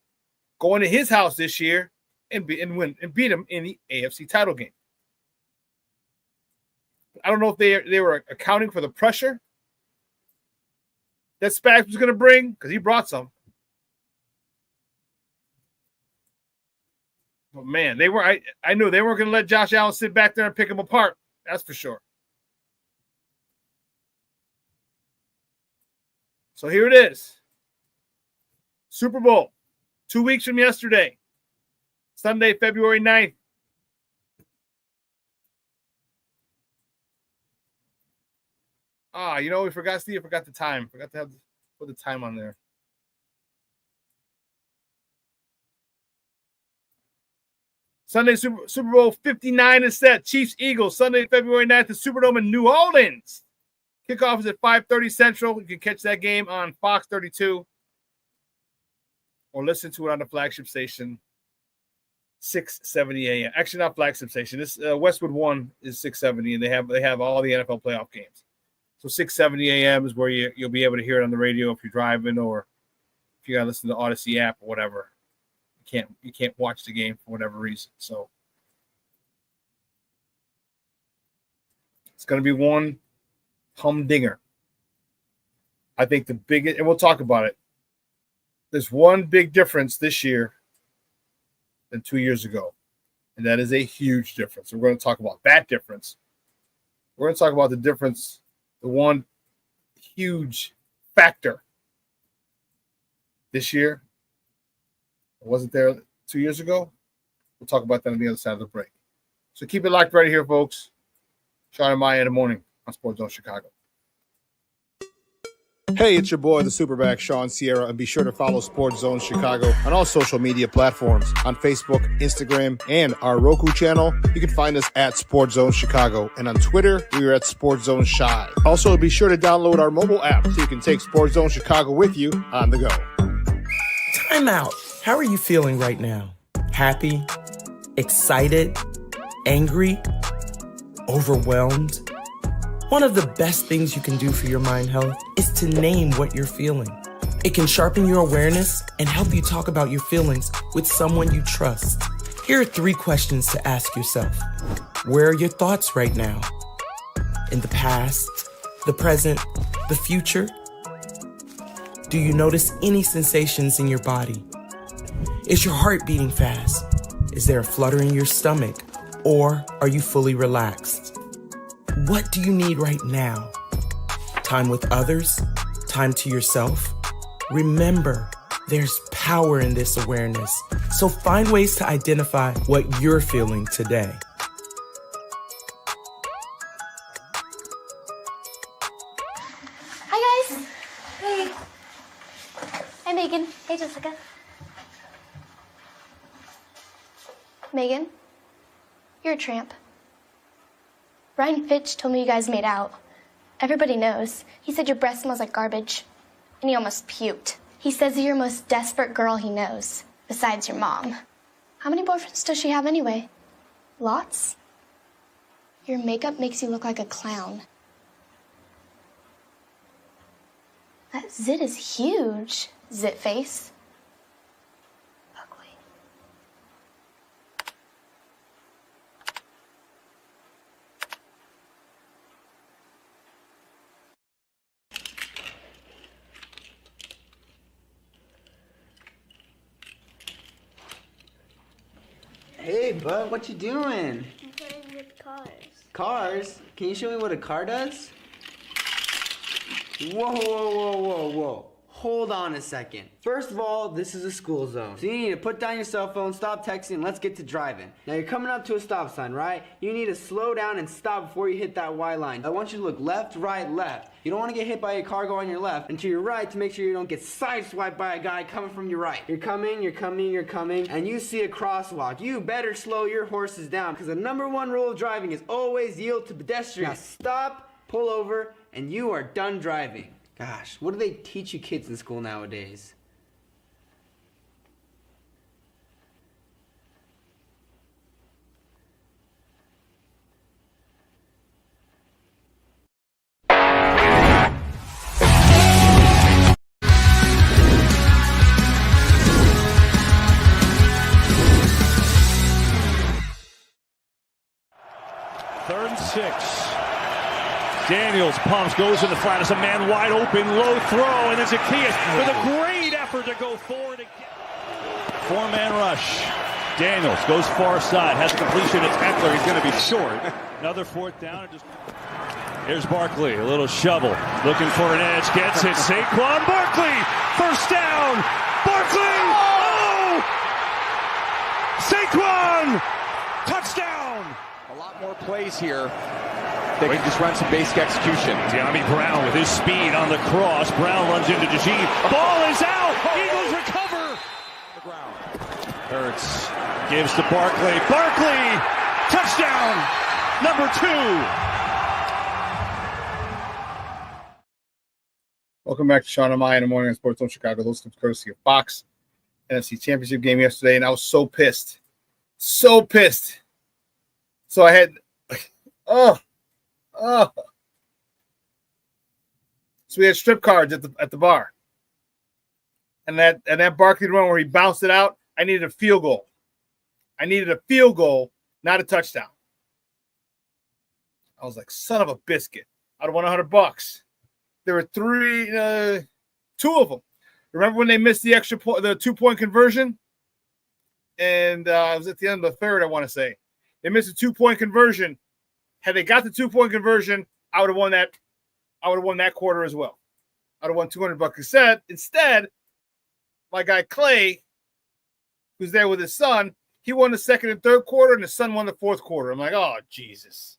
go into his house this year and win and beat him in the AFC title game? I don't know if they were accounting for the pressure that Spags was going to bring, because he brought some. But man, they were. I knew they weren't going to let Josh Allen sit back there and pick him apart. That's for sure. So here it is. Super Bowl, 2 weeks from yesterday, Sunday, February 9th. You know, we forgot, Steve, forgot the time. Forgot to put the time on there. Sunday, Super Bowl 59 is set. Chiefs, Eagles, Sunday, February 9th, the Superdome in New Orleans. Kickoff is at 5:30 Central. You can catch that game on Fox 32 or listen to it on the flagship station, 6:70 a.m. Actually, not flagship station. This Westwood 1 is 6:70, and they have all the NFL playoff games. So 6:70 a.m. is where you'll be able to hear it on the radio if you're driving, or if you got to listen to the Odyssey app or whatever. You can't watch the game for whatever reason. So it's going to be one humdinger. I think the biggest, and we'll talk about it. There's one big difference this year than 2 years ago, and that is a huge difference. We're going to talk about that difference. We're going to talk about the difference, the one huge factor this year. It wasn't there 2 years ago. We'll talk about that on the other side of the break. So keep it locked right here, folks. Shawn and Maya in the morning on Sports Zone Chicago. Hey, it's your boy, the SuperBack, Shawn Sierra, and be sure to follow Sports Zone Chicago on all social media platforms, on Facebook, Instagram, and our Roku channel. You can find us at Sports Zone Chicago, and on Twitter, we are at Sports Zone Shy. Also, be sure to download our mobile app so you can take Sports Zone Chicago with you on the go. Time out. How are you feeling right now? Happy? Excited? Angry? Overwhelmed? One of the best things you can do for your mind health is to name what you're feeling. It can sharpen your awareness and help you talk about your feelings with someone you trust. Here are 3 questions to ask yourself. Where are your thoughts right now? In the past, the present, the future? Do you notice any sensations in your body? Is your heart beating fast? Is there a flutter in your stomach? Or are you fully relaxed? What do you need right now? Time with others? Time to yourself? Remember, there's power in this awareness. So find ways to identify what you're feeling today. Hi, guys. Hey. Hi, Megan. Hey, Jessica. Megan, you're a tramp. Ryan Fitch told me you guys made out. Everybody knows. He said your breath smells like garbage. And he almost puked. He says you're the most desperate girl he knows, besides your mom. How many boyfriends does she have anyway? Lots? Your makeup makes you look like a clown. That zit is huge, zit face. Hey, bud, what you doing? I'm playing with cars. Cars? Can you show me what a car does? Whoa, whoa, whoa, whoa, whoa. Hold on a second. First of all, this is a school zone. So you need to put down your cell phone, stop texting, and let's get to driving. Now you're coming up to a stop sign, right? You need to slow down and stop before you hit that Y line. I want you to look left, right, left. You don't want to get hit by a car going on your left, and to your right to make sure you don't get sideswiped by a guy coming from your right. You're coming, and you see a crosswalk. You better slow your horses down, because the #1 rule of driving is always yield to pedestrians. Now stop, pull over, and you are done driving. Gosh, what do they teach you kids in school nowadays? Third and 6. Daniels pumps, goes in the flat as a man wide open, low throw, and then Zacchaeus with a great effort to go forward again. Four-man rush. Daniels goes far side, has a completion to Eckler. He's going to be short. Another fourth down. Here's Barkley, a little shovel, looking for an edge, gets it. Saquon Barkley, first down. Barkley, oh! Saquon, touchdown. A lot more plays here. They can just run some basic execution. De'Ami Brown with his speed on the cross. Brown runs into DeGene. Ball is out. Eagles recover. The ground. Hurts gives to Barkley. Barkley, touchdown, number 2. Welcome back to Shawn and I in the morning on Sports on Chicago. Those comes courtesy of Fox. NFC Championship game yesterday, and I was so pissed. So pissed. So I had, So we had strip cards at the bar. And that Barkley run where he bounced it out, I needed a field goal. I needed a field goal, not a touchdown. I was like, son of a biscuit. I'd have won $100. There were two of them. Remember when they missed the extra point, the 2-point conversion? And it was at the end of the third, I want to say. They missed a 2-point conversion. Had they got the 2-point conversion, I would have won that. I would have won that quarter as well. I would have won $200. Instead, my guy Clay, who's there with his son, he won the second and third quarter, and his son won the fourth quarter. I'm like, oh, Jesus.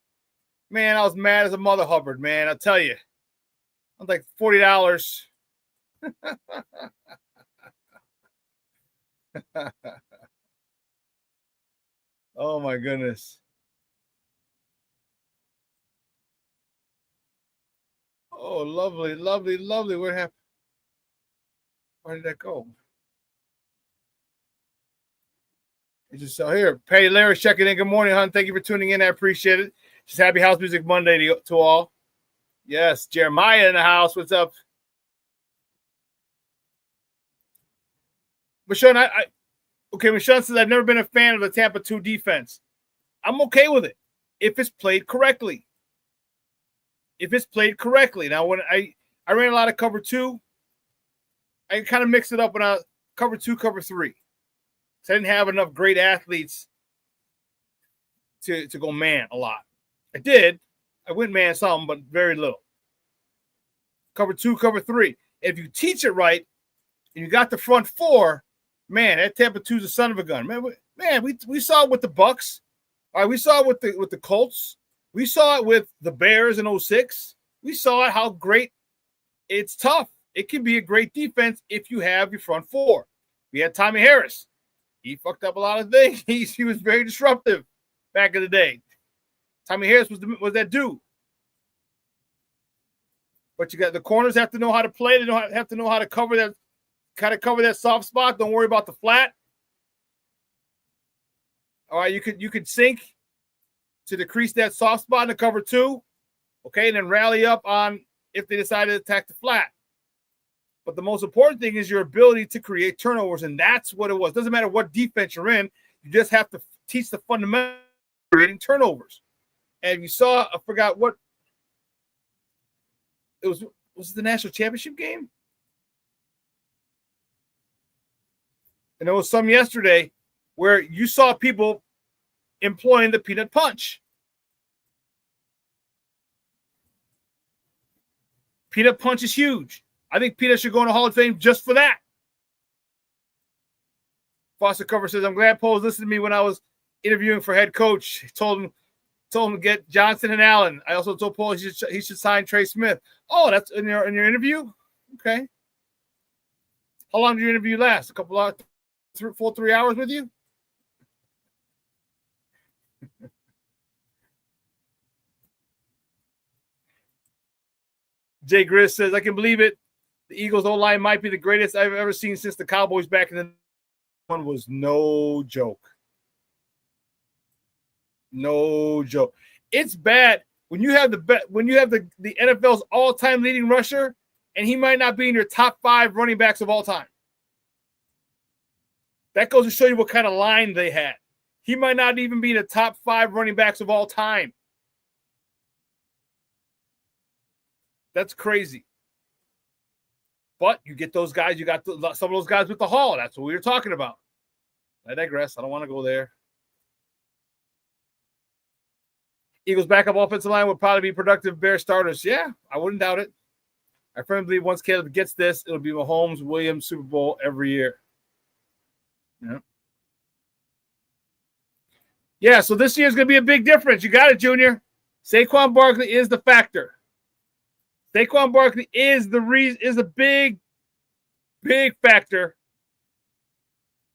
Man, I was mad as a mother Hubbard, man. I'll tell you. I was like $40. Oh, my goodness. Oh, lovely, lovely, lovely. What happened? Where did that go? It's just so here. Patty Larry checking in. Good morning, hon. Thank you for tuning in. I appreciate it. Just happy House Music Monday to all. Yes, Jeremiah in the house. What's up? But Shawn, when Shawn says I've never been a fan of the Tampa 2 defense, I'm okay with it if it's played correctly. If it's played correctly. Now, when I ran a lot of cover 2, I kind of mixed it up when I cover 2, cover 3. So I didn't have enough great athletes to go man a lot. I did. I went man some, but very little. Cover 2, cover 3. If you teach it right and you got the front 4, man, that Tampa 2's a son of a gun. Man, we saw it with the Bucks. All right, we saw it with the Colts. We saw it with the Bears in 06. We saw it how great it's tough. It can be a great defense if you have your front 4. We had Tommy Harris. He fucked up a lot of things. He was very disruptive back in the day. Tommy Harris was that dude. But you got the corners have to know how to play. They have to know how to cover that soft spot. Don't worry about the flat. All right, you could sink to decrease that soft spot in the cover 2, okay, and then rally up on if they decide to attack the flat. But the most important thing is your ability to create turnovers, and that's what it was. Doesn't matter what defense you're in, you just have to teach the fundamentals of creating turnovers. And you saw, I forgot what it was it the national championship game? And there was some yesterday where you saw people employing the peanut punch. Peanut punch is huge. I think Peanut should go in the Hall of Fame just for that. Foster Cover says, I'm glad Poles listened to me when I was interviewing for head coach. He told him to get Johnson and Allen. I also told Paul he should sign Trey Smith. Oh, that's in your interview? Okay. How long did your interview last? A couple of 3 hours with you? Jay Grizz says, I can believe it. The Eagles O-line might be the greatest I've ever seen since the Cowboys back in the one was no joke. No joke. It's bad when you have the NFL's all-time leading rusher, and he might not be in your top 5 running backs of all time. That goes to show you what kind of line they had. He might not even be in the top 5 running backs of all time. That's crazy. But you get those guys. You got some of those guys with the haul. That's what we were talking about. I digress. I don't want to go there. Eagles' backup offensive line would probably be productive Bear starters. Yeah, I wouldn't doubt it. I firmly believe once Caleb gets this, it'll be Mahomes, Williams, Super Bowl every year. Yeah. Yeah, so this year's going to be a big difference. You got it, Junior. Saquon Barkley is the factor. Saquon Barkley is the reason, is a big factor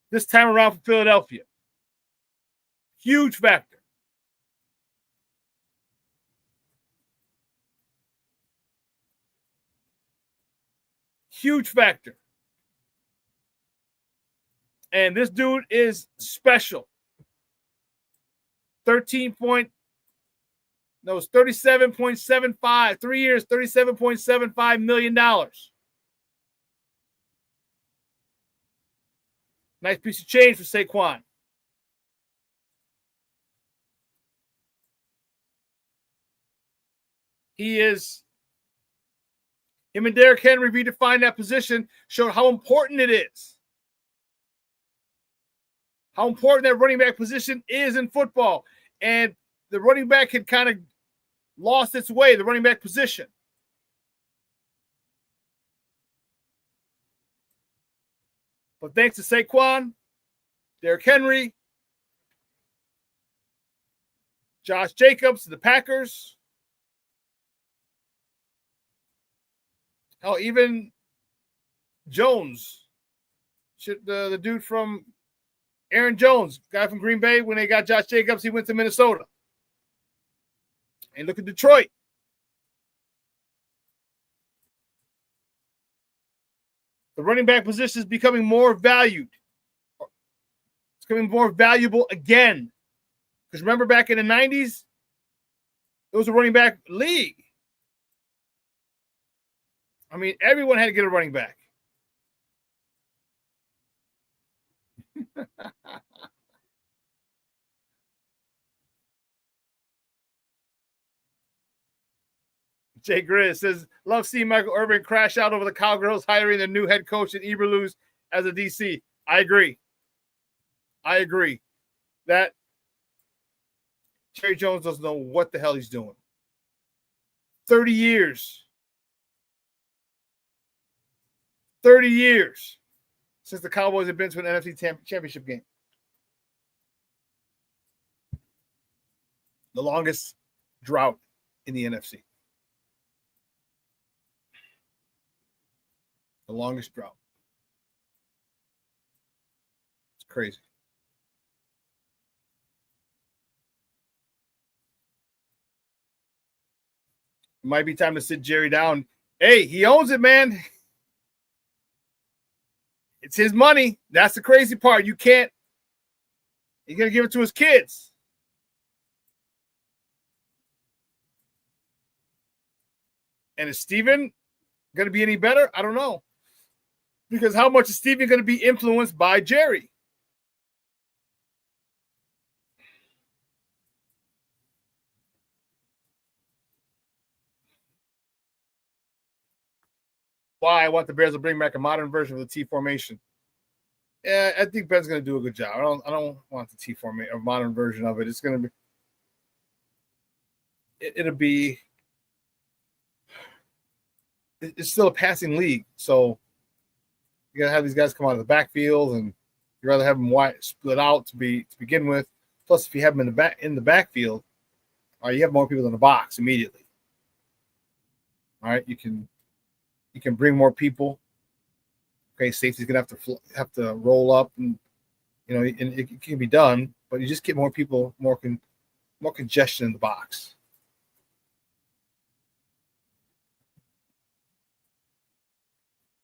this time around for Philadelphia. Huge factor. Huge factor. And this dude is special. 37.75, 3 years, $37.75 million. Nice piece of change for Saquon. Him and Derrick Henry redefined that position, showed how important it is. How important that running back position is in football. And the running back had kind of lost its way, the running back position. But thanks to Saquon, Derrick Henry, Josh Jacobs, the Packers, hell, even Jones, the dude from Aaron Jones, guy from Green Bay, when they got Josh Jacobs, he went to Minnesota. And look at Detroit. The running back position is becoming more valued. It's becoming more valuable again. Because remember back in the 90s, it was a running back league. I mean, everyone had to get a running back. Jay Grizz says, love seeing Michael Irvin crash out over the Cowgirls hiring the new head coach in Eberflus as a DC. I agree. That Jerry Jones doesn't know what the hell he's doing. 30 years. 30 years since the Cowboys have been to an NFC championship game. The longest drought in the NFC. The longest drought. It's crazy. It might be time to sit Jerry down. Hey, he owns it, man. It's his money. That's the crazy part. He's going to give it to his kids. And is Steven going to be any better? I don't know. Because how much is Steven going to be influenced by Jerry? Why I want the Bears to bring back a modern version of the T formation. Yeah, I think Ben's going to do a good job. I don't want the T formation, a modern version of it. It's going to be. It'll be. It's still a passing league, so you got to have these guys come out of the backfield, and you'd rather have them wide split out to begin with. Plus, if you have them in the backfield, you have more people in the box immediately. All right, you can bring more people. Okay, safety's gonna have to roll up, and and it can be done, but you just get more people, more congestion in the box.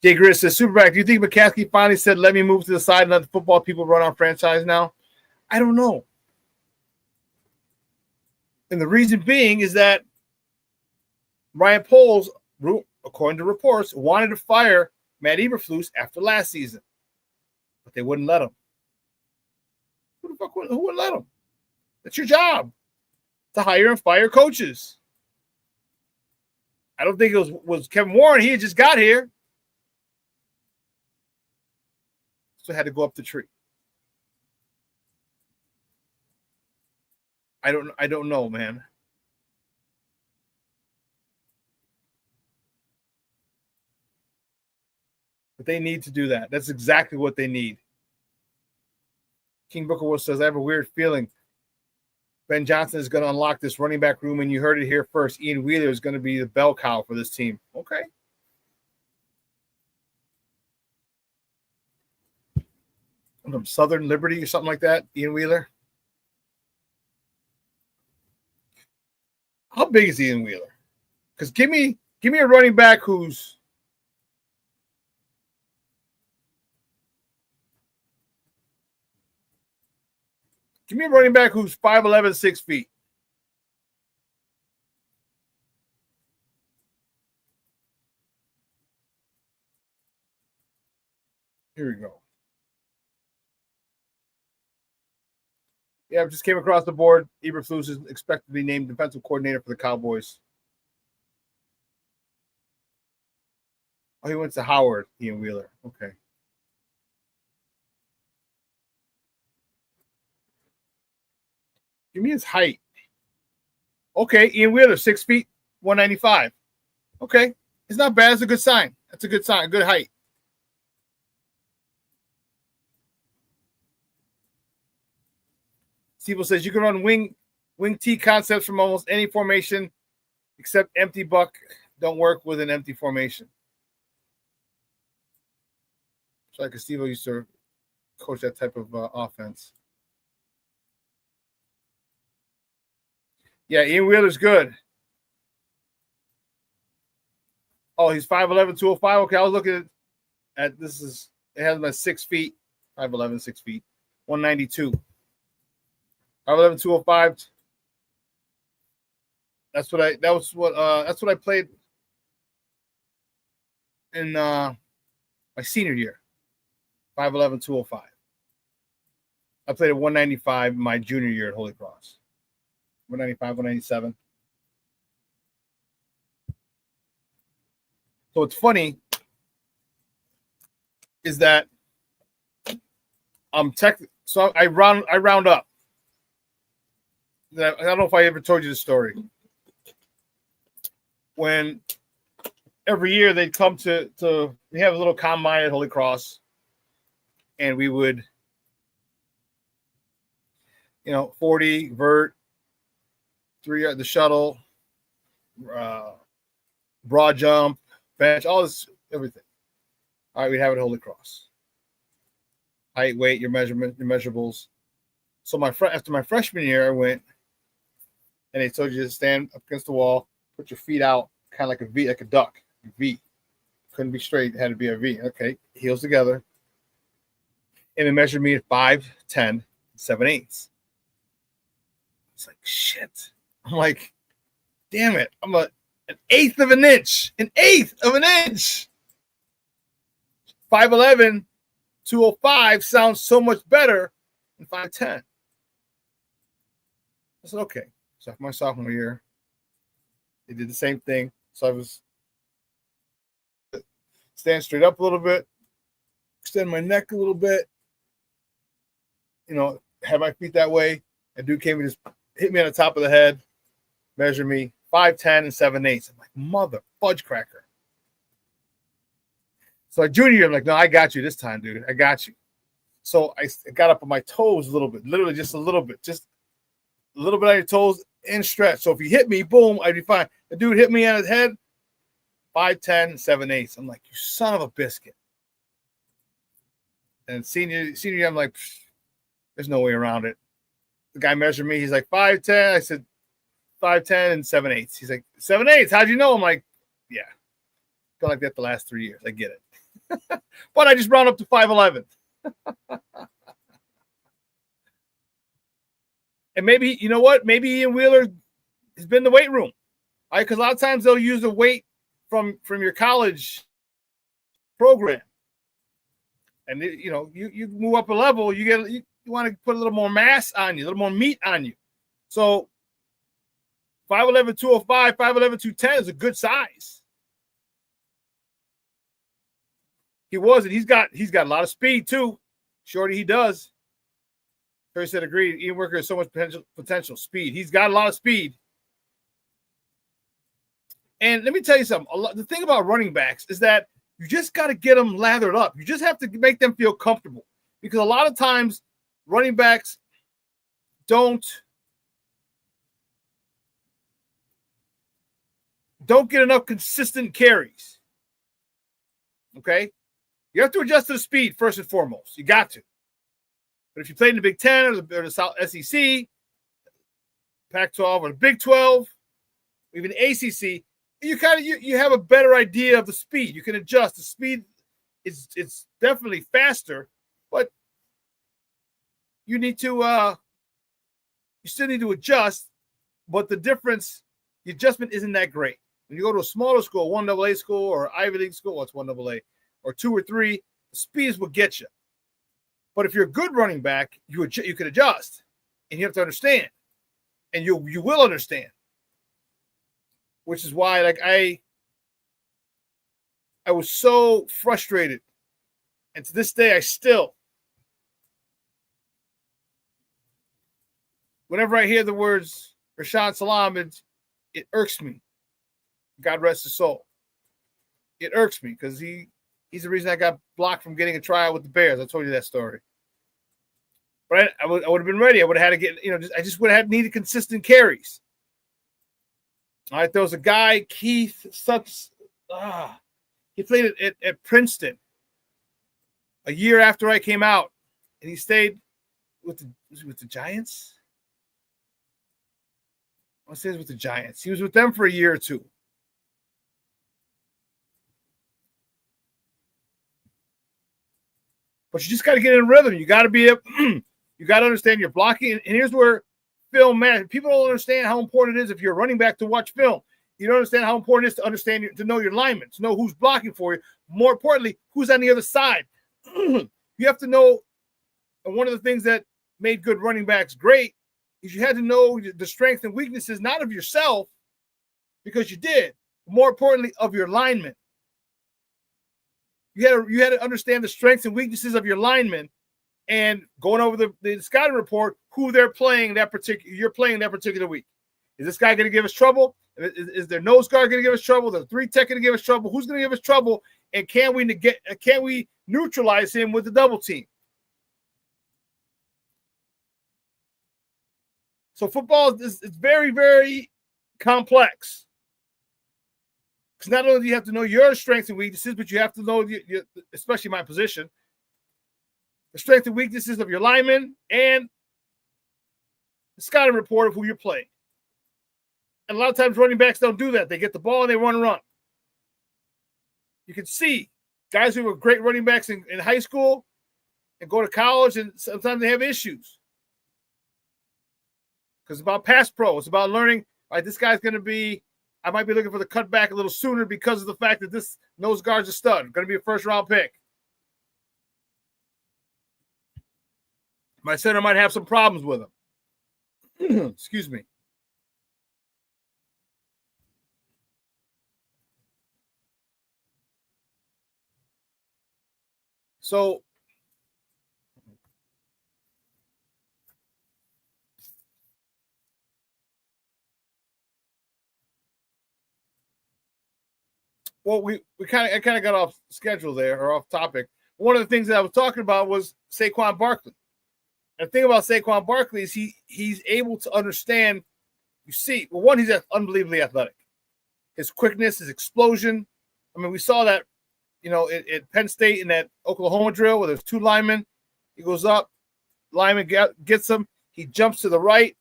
Jay Grizz says, Superback, do you think McCaskey finally said, let me move to the side and let the football people run our franchise now? I don't know. And the reason being is that Ryan Poles, according to reports, wanted to fire Matt Eberflus after last season, but they wouldn't let him. Who wouldn't let him? That's your job, to hire and fire coaches. I don't think it was Kevin Warren. He had just got here. So had to go up the tree. I don't know, man. But they need to do that. That's exactly what they need. King Booker says, I have a weird feeling Ben Johnson is going to unlock this running back room, and you heard it here first. Ian Wheeler is going to be the bell cow for this team. Okay. From Southern Liberty or something like that, Ian Wheeler. How big is Ian Wheeler? Because give me a running back who's give me a running back who's 5'11", 6 feet. Here we go. Yeah, just came across the board. Eberflus is expected to be named defensive coordinator for the Cowboys. Oh, he went to Howard, Ian Wheeler. Okay. Give me his height. Okay, Ian Wheeler, 6 feet, 195. Okay. It's not bad. It's a good sign. That's a good sign. A good height. Steve says you can run wing T concepts from almost any formation except empty buck. Don't work with an empty formation. So like Steve used to coach that type of offense. Yeah, Ian Wheeler's good. Oh, he's 5'11", 205. Okay, I was looking at this is it has him at 6 feet, 5'11", 6 feet, 192. 5'11", 205. That's what I played in my senior year. 5'11", 205. I played at 195 my junior year at Holy Cross. 195, 197. So what's funny is that so I round up. I don't know if I ever told you the story. When every year they'd come to we have a little combine at Holy Cross, and we would, 40 vert, 3 the shuttle, broad jump, bench, all this, everything. All right, we'd have it at Holy Cross. Height, weight, your measurables. So after my freshman year, I went, and they told you to stand up against the wall, put your feet out, kind of like a V, like a duck, a V. Couldn't be straight, it had to be a V. Okay, heels together. And it measured me at 5'10", 7/8. It's like, shit. I'm like, damn it. I'm an eighth of an inch. An eighth of an inch. 5'11", 205 sounds so much better than 5'10". I said, okay. So after my sophomore year, they did the same thing. So I was stand straight up a little bit, extend my neck a little bit, have my feet that way. And dude came and just hit me on the top of the head, measured me 5'10" and 7/8. I'm like, mother fudge cracker. So my junior year, I'm like, no, I got you this time, dude. I got you. So I got up on my toes a little bit, literally just a little bit, just a little bit on your toes and stretch. So if you hit me, boom, I'd be fine. The dude hit me on his head, 5'10", 7/8. I'm like, you son of a biscuit. And senior year, I'm like, there's no way around it. The guy measured me. He's like 5'10". I said 5'10" and 7/8. He's like 7/8. How'd you know? I'm like, yeah. Feel like that the last 3 years. I get it. But I just round up to 5'11". And maybe, you know what? Maybe Ian Wheeler has been in the weight room. Because a lot of times they'll use the weight from your college program. And, you move up a level, you want to put a little more mass on you, a little more meat on you. So 5'11", 205, 5'11", 210 is a good size. He was, and he's got a lot of speed too. Shorty, he does. Terry said agreed. Ian Worker has so much potential speed. He's got a lot of speed. And let me tell you something. The thing about running backs is that you just got to get them lathered up. You just have to make them feel comfortable, because a lot of times running backs don't get enough consistent carries. Okay? You have to adjust to the speed first and foremost. You got to. But if you played in the Big Ten or the South SEC, Pac-12 or the Big 12, even ACC, you have a better idea of the speed. You can adjust. The speed it's definitely faster, but you need to you still need to adjust. But the adjustment isn't that great. When you go to a smaller school, 1AA school or Ivy League school, what's 1AA, or 2 or 3, the speed is what gets you. But if you're a good running back, you can adjust, and you have to understand, and you will understand. Which is why, like, I was so frustrated, and to this day, I still, whenever I hear the words Rashaan Salam, it irks me. God rest his soul. It irks me because he's the reason I got blocked from getting a tryout with the Bears. I told you that story. But I would have been ready. I would have had to get, I just would have needed consistent carries. All right, there was a guy, Keith Sutz. He played at Princeton a year after I came out, and he stayed with the Giants. I want to say it was with the Giants. He was with them for a year or two. But you just got to get in rhythm. You got to be you got to understand your blocking. And here's where film matters. People don't understand how important it is if you're a running back to watch film. You don't understand how important it is to understand to know your linemen, to know who's blocking for you. More importantly, who's on the other side. You have to know. And one of the things that made good running backs great is you had to know the strengths and weaknesses, not of yourself, because you did, but more importantly, of your linemen. You had to understand the strengths and weaknesses of your linemen, and going over the scouting report, who you're playing that particular week. Is this guy going to give us trouble? Is their nose guard going to give us trouble? The 3 tech going to give us trouble? Who's going to give us trouble? And can we neutralize him with the double team? So football is very, very complex. Because not only do you have to know your strengths and weaknesses, but you have to know, especially my position, the strengths and weaknesses of your linemen and the scouting report of who you're playing. And a lot of times running backs don't do that. They get the ball and they run. You can see guys who were great running backs in high school and go to college, and sometimes they have issues. Because it's about pass pro. It's about learning, all right, this guy's going to be, I might be looking for the cutback a little sooner because of the fact that this nose guard's a stud. Going to be a first-round pick. My center might have some problems with him. Excuse me. So, well, I kind of got off schedule there, or off topic. One of the things that I was talking about was Saquon Barkley. And the thing about Saquon Barkley is he's able to understand. You see, well, one, he's unbelievably athletic. His quickness, his explosion. I mean, we saw that, at Penn State in that Oklahoma drill where there's 2 linemen. He goes up, lineman gets him. He jumps to the right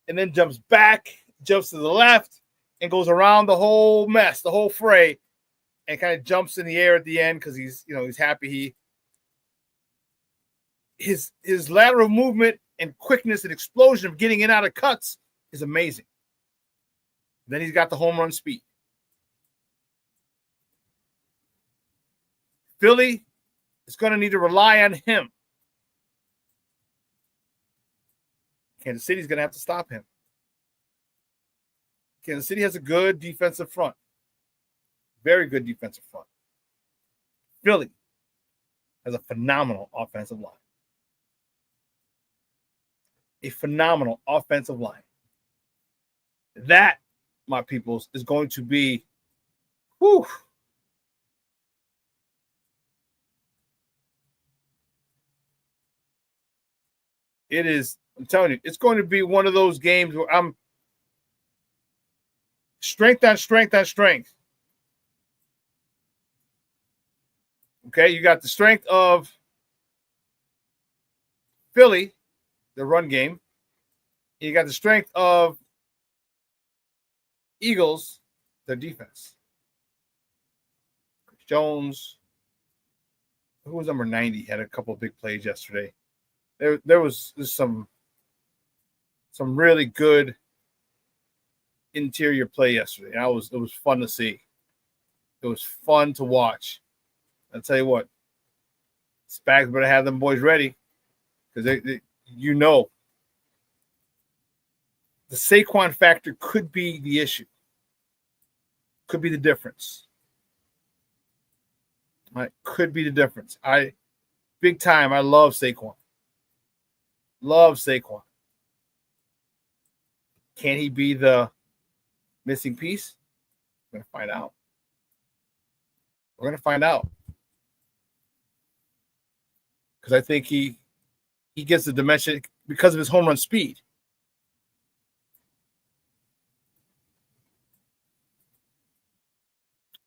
and then jumps back, jumps to the left, and goes around the whole mess, the whole fray, and kind of jumps in the air at the end because he's happy. His lateral movement and quickness and explosion of getting in out of cuts is amazing. Then he's got the home run speed. Philly is going to need to rely on him. Kansas City's going to have to stop him. Kansas City has a good defensive front. Very good defensive front. Philly has a phenomenal offensive line. A phenomenal offensive line. That, my peoples, is going to be, whew. It is, I'm telling you, it's going to be one of those games where I'm strength on strength on strength. Okay, you got the strength of Philly, the run game. You got the strength of Eagles, their defense. Jones, who was number 90, had a couple of big plays yesterday. There was some really good interior play yesterday. It was fun to see. It was fun to watch. I'll tell you what, Spags better have them boys ready because the Saquon factor could be the issue, could be the difference. Right, could be the difference. Big time. I love Saquon. Love Saquon. Can he be the missing piece? We're gonna find out. We're gonna find out. Because I think he gets the dimension because of his home run speed.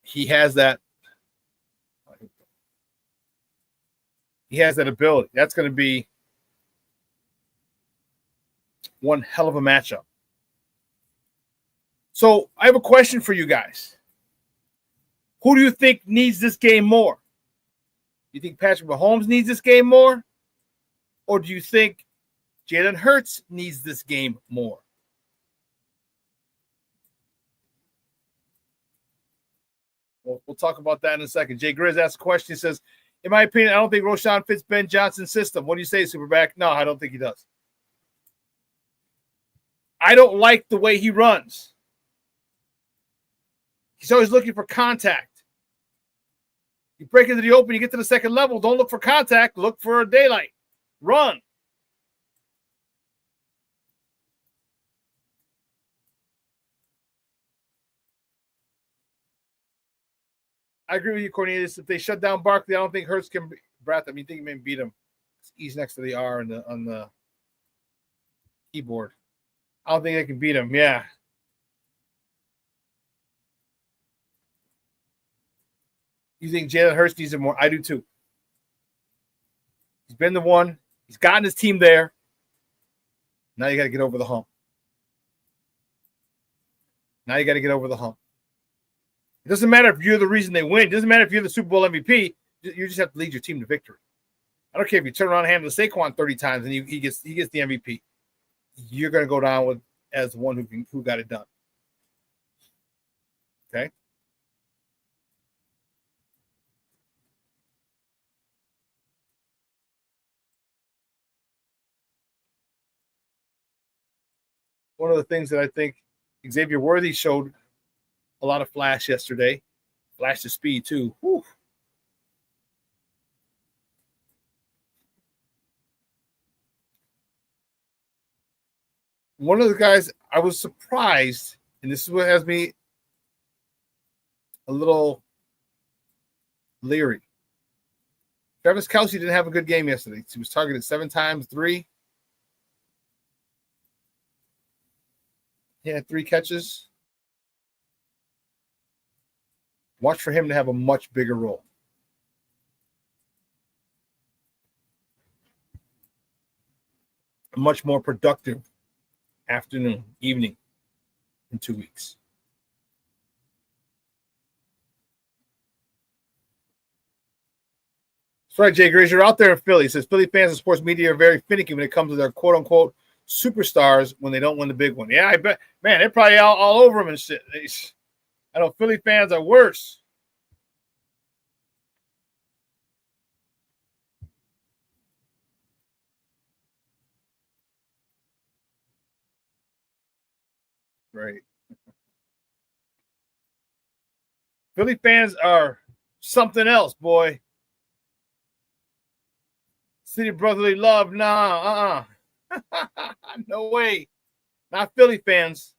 He has that. He has that ability. That's going to be one hell of a matchup. So I have a question for you guys. Who do you think needs this game more? You think Patrick Mahomes needs this game more? Or do you think Jalen Hurts needs this game more? We'll talk about that in a second. Jay Grizz asked a question. He says, in my opinion, I don't think Roshan fits Ben Johnson's system. What do you say, Superback? No, I don't think he does. I don't like the way he runs. He's always looking for contact. You break into the open, you get to the second level. Don't look for contact. Look for daylight. Run. I agree with you, Cornelius. If they shut down Barkley, I don't think Hurts can breath him. You think he may beat him? He's next to the R on the keyboard. I don't think they can beat him. Yeah. You think Jalen Hurts needs it more? I do too. He's been the one. He's gotten his team there. Now you got to get over the hump. It doesn't matter if you're the reason they win. It doesn't matter if you're the Super Bowl MVP. You just have to lead your team to victory. I don't care if you turn around and handle Saquon 30 times and he gets the MVP. You're going to go down as the one who got it done. Okay? One of the things that I think Xavier Worthy showed a lot of flash yesterday. Flash to speed, too. Whew. One of the guys I was surprised, and this is what has me a little leery. Travis Kelce didn't have a good game yesterday. He was targeted 7 times, 3. He had 3 catches. Watch for him to have a much bigger role. A much more productive afternoon, evening in 2 weeks. That's right, Jay Grizz. You're out there in Philly. He says Philly fans and sports media are very finicky when it comes to their quote-unquote superstars when they don't win the big one. Yeah, I bet. Man, they're probably all over them and shit. I know Philly fans are worse. Right. Philly fans are something else, boy. City brotherly love, nah, no way. Not Philly fans.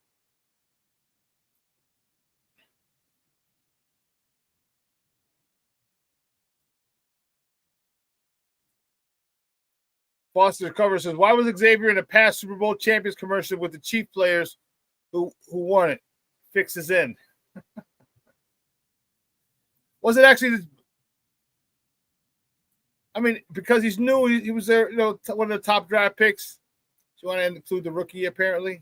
Foster cover says, why was Xavier in a past Super Bowl champions commercial with the Chief players who won it? Fixes in. Was it actually? I mean, because he's new, he was there, one of the top draft picks. So you want to include the rookie, apparently.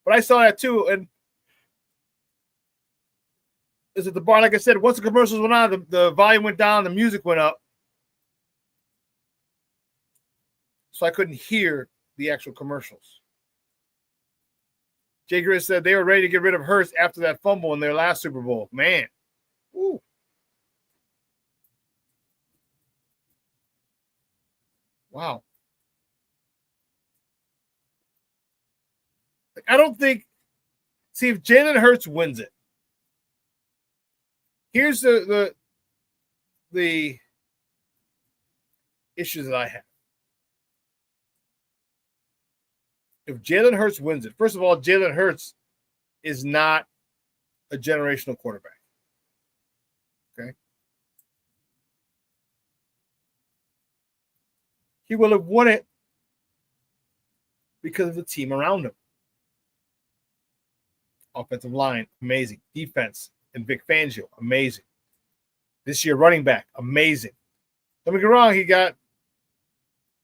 But I saw that too, and is at the bar, like I said, once the commercials went on, the volume went down, the music went up. So I couldn't hear the actual commercials. Jay Grizz said they were ready to get rid of Hurts after that fumble in their last Super Bowl. Man. Ooh. Wow. I don't think, see, if Jalen Hurts wins it, here's the issues that I have. If Jalen Hurts wins it, first of all, Jalen Hurts is not a generational quarterback. Okay. He will have won it because of the team around him. Offensive line, amazing. Defense and Vic Fangio, amazing. This year, running back, amazing. Don't get me wrong, he got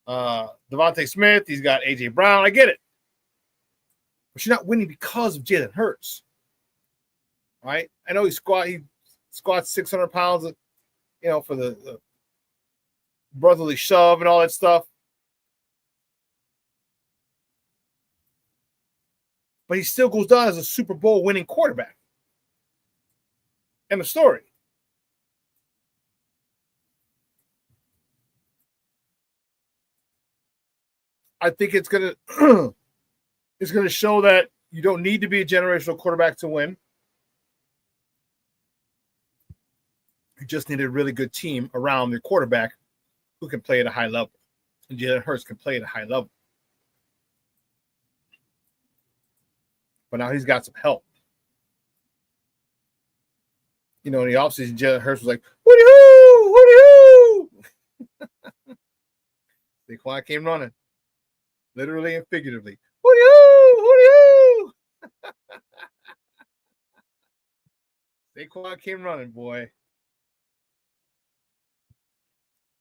Devontae Smith, he's got A.J. Brown. I get it. But you're not winning because of Jalen Hurts. Right? I know he squats 600 pounds, for the brotherly shove and all that stuff. But he still goes down as a Super Bowl winning quarterback. End of story. I think it's gonna show that you don't need to be a generational quarterback to win. You just need a really good team around your quarterback who can play at a high level. And Jalen Hurts can play at a high level. But now he's got some help. In the offseason, Jalen Hurts was like, "Woody-hoo! Woody-hoo!" Saquon came running. Literally and figuratively. Woody-hoo! Woody-hoo! Saquon came running, boy.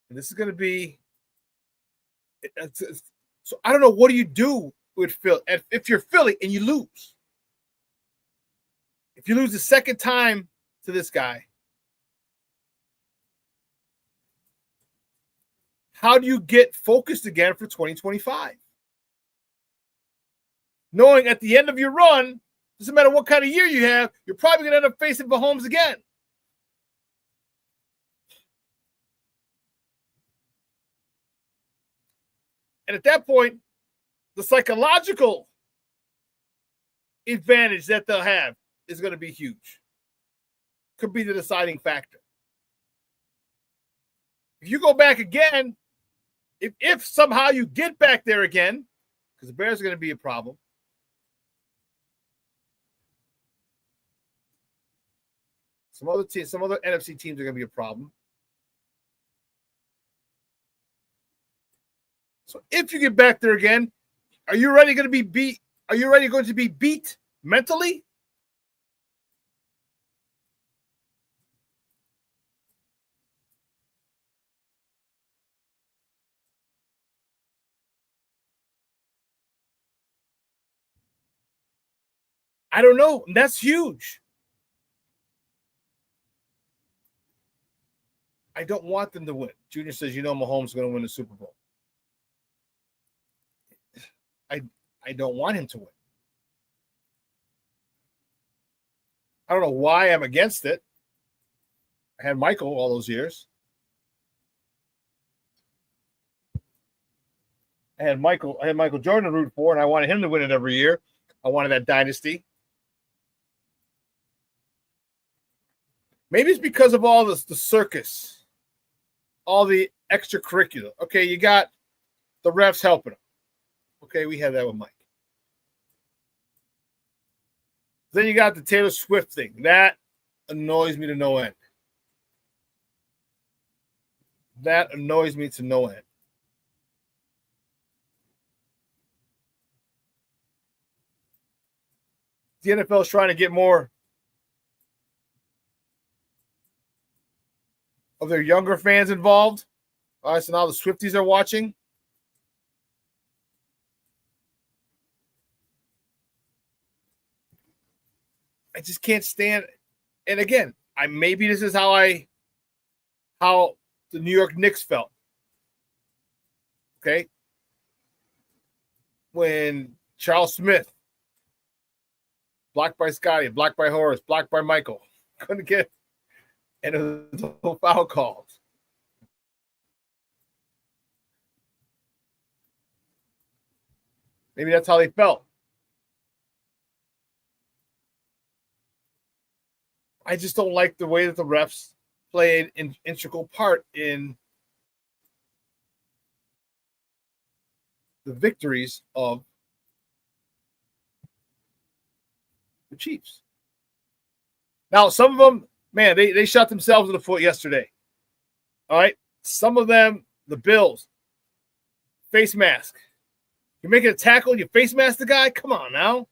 And this is going to be so I don't know, what do you do with Philly if you're Philly and you lose? If you lose the second time to this guy, how do you get focused again for 2025? Knowing at the end of your run, doesn't matter what kind of year you have, you're probably going to end up facing Mahomes again. And at that point, the psychological advantage that they'll have is going to be huge. Could be the deciding factor. If you go back again, if somehow you get back there again, because the Bears are going to be a problem. Some other NFC teams are going to be a problem. So if you get back there again, are you ready going to be beat? Are you ready going to be beat mentally? I don't know. That's huge. I don't want them to win. Junior says, Mahomes is going to win the Super Bowl. I don't want him to win. I don't know why I'm against it. I had Michael all those years. I had Michael Jordan to root for, and I wanted him to win it every year. I wanted that dynasty. Maybe it's because of all this, the circus, all the extracurricular. Okay, you got the refs helping them. Okay, we had that with Mike. Then you got the Taylor Swift thing. That annoys me to no end. That annoys me to no end. The NFL is trying to get more of their younger fans involved. All right, so now the Swifties are watching. I just can't stand. And again, maybe this is how the New York Knicks felt. Okay, when Charles Smith, blocked by Scotty, blocked by Horace, blocked by Michael, couldn't get, and it was no foul calls. Maybe that's how they felt. I just don't like the way that the refs played an integral part in the victories of the Chiefs. Now, some of them, man, they shot themselves in the foot yesterday. All right? Some of them, the Bills, face mask. You're making a tackle and you face mask the guy? Come on now.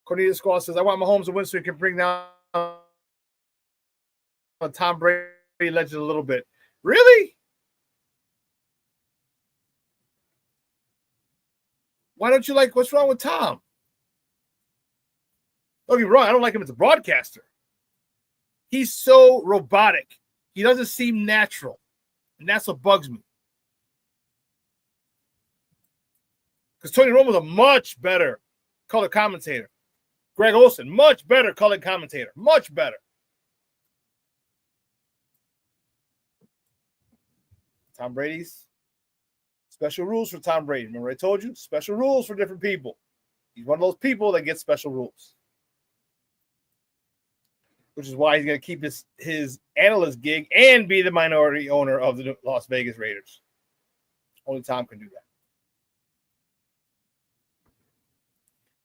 Cornelius Squall says, I want Mahomes to win so he can bring down Tom Brady legend a little bit. Really? Why don't you like, what's wrong with Tom? Don't get me wrong, I don't like him as a broadcaster. He's so robotic. He doesn't seem natural. And that's what bugs me. Because Tony Romo's a much better color commentator. Greg Olsen, much better color commentator. Much better. Tom Brady's special rules for Tom Brady. Remember I told you? Special rules for different people. He's one of those people that gets special rules. Which is why he's going to keep his analyst gig and be the minority owner of the Las Vegas Raiders. Only Tom can do that.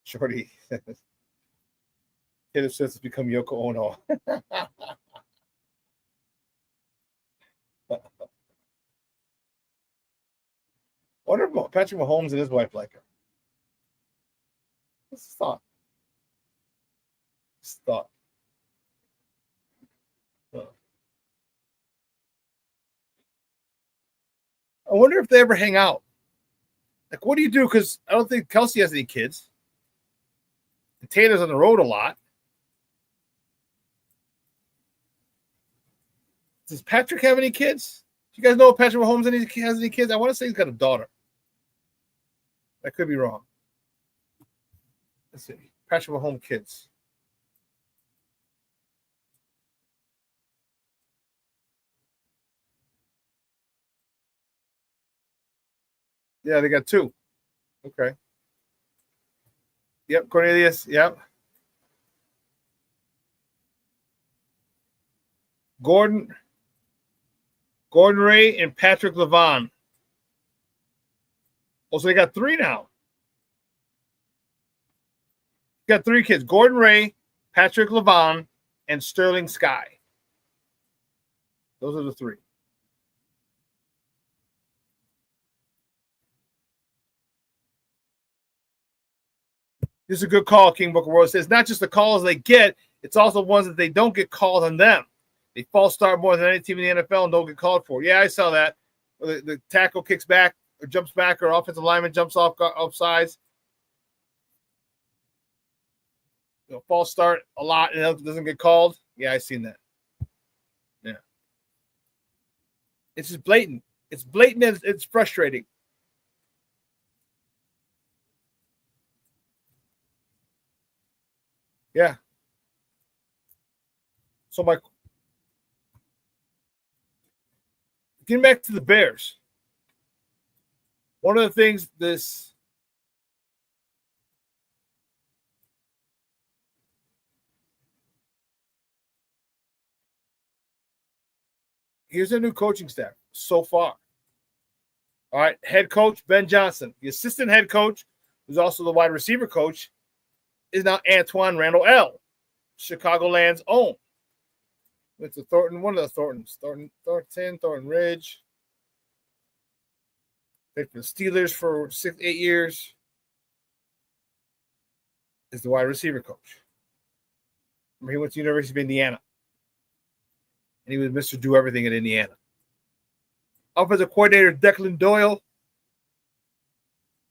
Shorty says, Taylor Swift has become Yoko Ono. Wonder if Patrick Mahomes and his wife like her. What's the thought? What's the thought? I wonder if they ever hang out. Like, what do you do? Because I don't think Kelsey has any kids. And Taylor's on the road a lot. Does Patrick have any kids? Do you guys know if Patrick Mahomes has any kids? I want to say he's got a daughter. I could be wrong. Let's see. Patrick Mahomes kids. Yeah, they got 2. Okay. Yep, Cornelius. Yep. Gordon Ray and Patrick Levon. Oh, so they got 3 now. Got 3 kids. Gordon Ray, Patrick Levon, and Sterling Sky. Those are the 3. This is a good call, King Booker World says. Not just the calls they get, it's also ones that they don't get called on them. They false start more than any team in the NFL and don't get called for. Yeah, I saw that. The tackle kicks back or jumps back or offensive lineman jumps off sides. False start a lot and it doesn't get called. Yeah, I've seen that. Yeah. It's just blatant. It's blatant and it's frustrating. Yeah. So getting back to the Bears. One of the things here's a new coaching staff so far. All right, head coach Ben Johnson. The assistant head coach, who's also the wide receiver coach, is now Antoine Randall L., Chicagoland's own. It's a Thornton, one of the Thorntons. Thornton Ridge. Played for the Steelers for 8 years. Is the wide receiver coach. Remember, he went to the University of Indiana. And he was Mr. Do Everything at Indiana. Offensive coordinator Declan Doyle.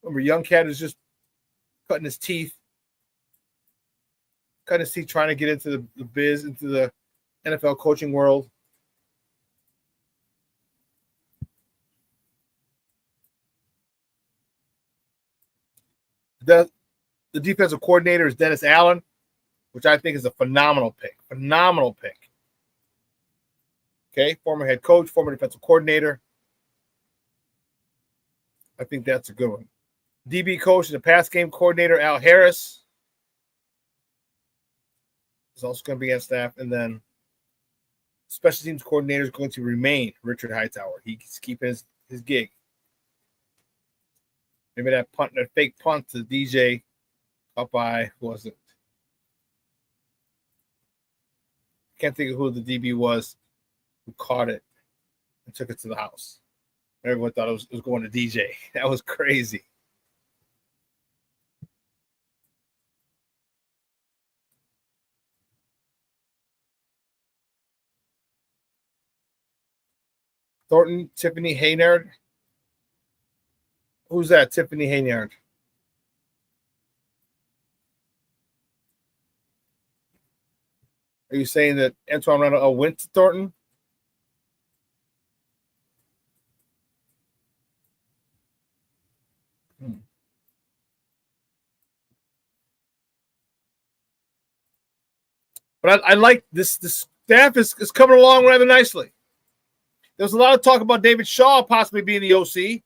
Remember, young cat is just cutting his teeth trying to get into the biz, into the NFL coaching world. The defensive coordinator is Dennis Allen, which I think is a phenomenal pick. Phenomenal pick. Okay, former head coach, former defensive coordinator. I think that's a good one. DB coach is the pass game coordinator, Al Harris. Is also going to be on staff. And then special teams coordinator is going to remain Richard Hightower. He's keeping his gig. Maybe that fake punt to DJ up by, who was it? Can't think of who the DB was who caught it and took it to the house. Everyone thought it was going to DJ. That was crazy. Thornton, Tiffany Haynard. Who's that, Tiffany Haynard? Are you saying that Antoine Randall went to Thornton? But I like this staff is coming along rather nicely. There's a lot of talk about David Shaw possibly being the OC.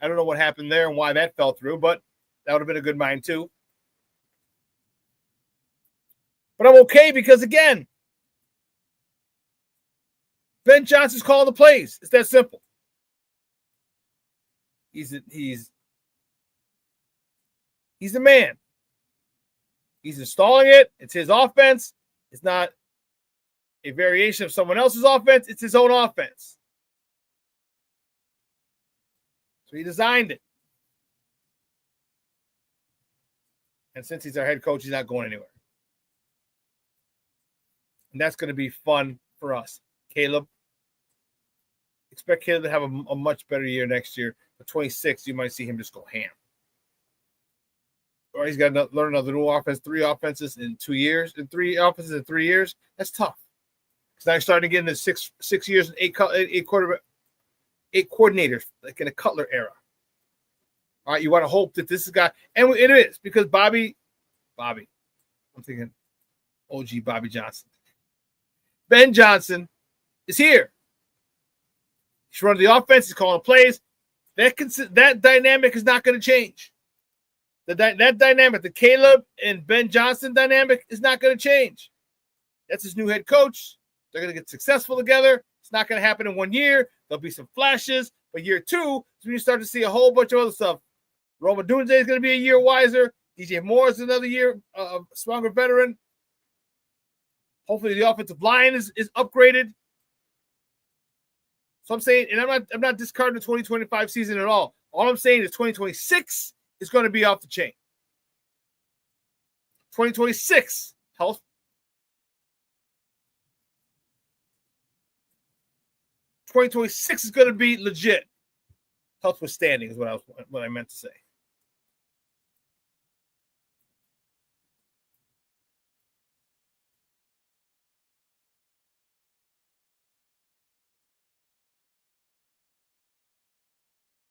I don't know what happened there and why that fell through, but that would have been a good mind too. But I'm okay because, again, Ben Johnson's calling the plays. It's that simple. He's the man. He's installing it. It's his offense. It's not a variation of someone else's offense. It's his own offense. So he designed it. And since he's our head coach, he's not going anywhere. And that's going to be fun for us. Caleb. Expect Caleb to have a much better year next year. For 26, you might see him just go ham. Or he's got to learn another new offense, 3 offenses in 2 years, and 3 offenses in 3 years. That's tough. Because now you're starting to get into 6 years and 8 coordinators, like in a Cutler era. All right, you want to hope that this guy, and it is, because Bobby, I'm thinking OG Bobby Johnson. Ben Johnson is here. He's running the offense. He's calling plays. That dynamic is not going to change. That dynamic, the Caleb and Ben Johnson dynamic, is not going to change. That's his new head coach. They're going to get successful together. It's not going to happen in 1 year. There'll be some flashes, but year 2 is when you start to see a whole bunch of other stuff. Roma Dunze is going to be a year wiser. DJ Moore is another year stronger veteran. Hopefully the offensive line is upgraded. So I'm saying, and I'm not discarding the 2025 season at all. All I'm saying is 2026 is going to be off the chain. 2026 health. 2026 is going to be legit. Health withstanding is what I meant to say.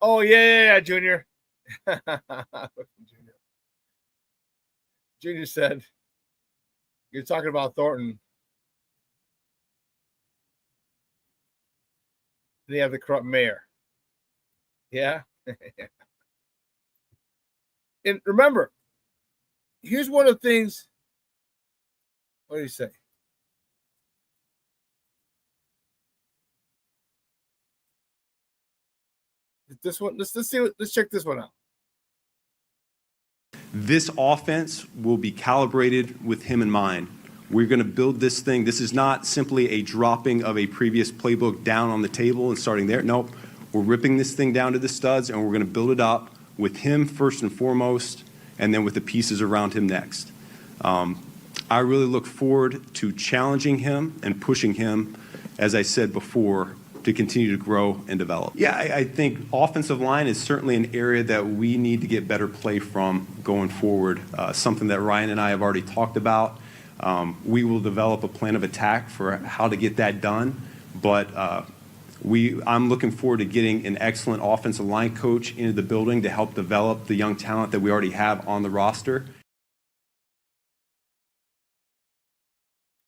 Oh, yeah, Junior. Junior said, you're talking about Thornton. They have the corrupt mayor. Yeah. And remember, here's one of the things. What do you say? This one, let's check this one out. This offense will be calibrated with him in mind. We're going to build this thing. This is not simply a dropping of a previous playbook down on the table and starting there. Nope. We're ripping this thing down to the studs, and we're going to build it up with him first and foremost, and then with the pieces around him next. I really look forward to challenging him and pushing him, as I said before, to continue to grow and develop. Yeah, I think offensive line is certainly an area that we need to get better play from going forward, something that Ryan and I have already talked about. We will develop a plan of attack for how to get that done, but I'm looking forward to getting an excellent offensive line coach into the building to help develop the young talent that we already have on the roster.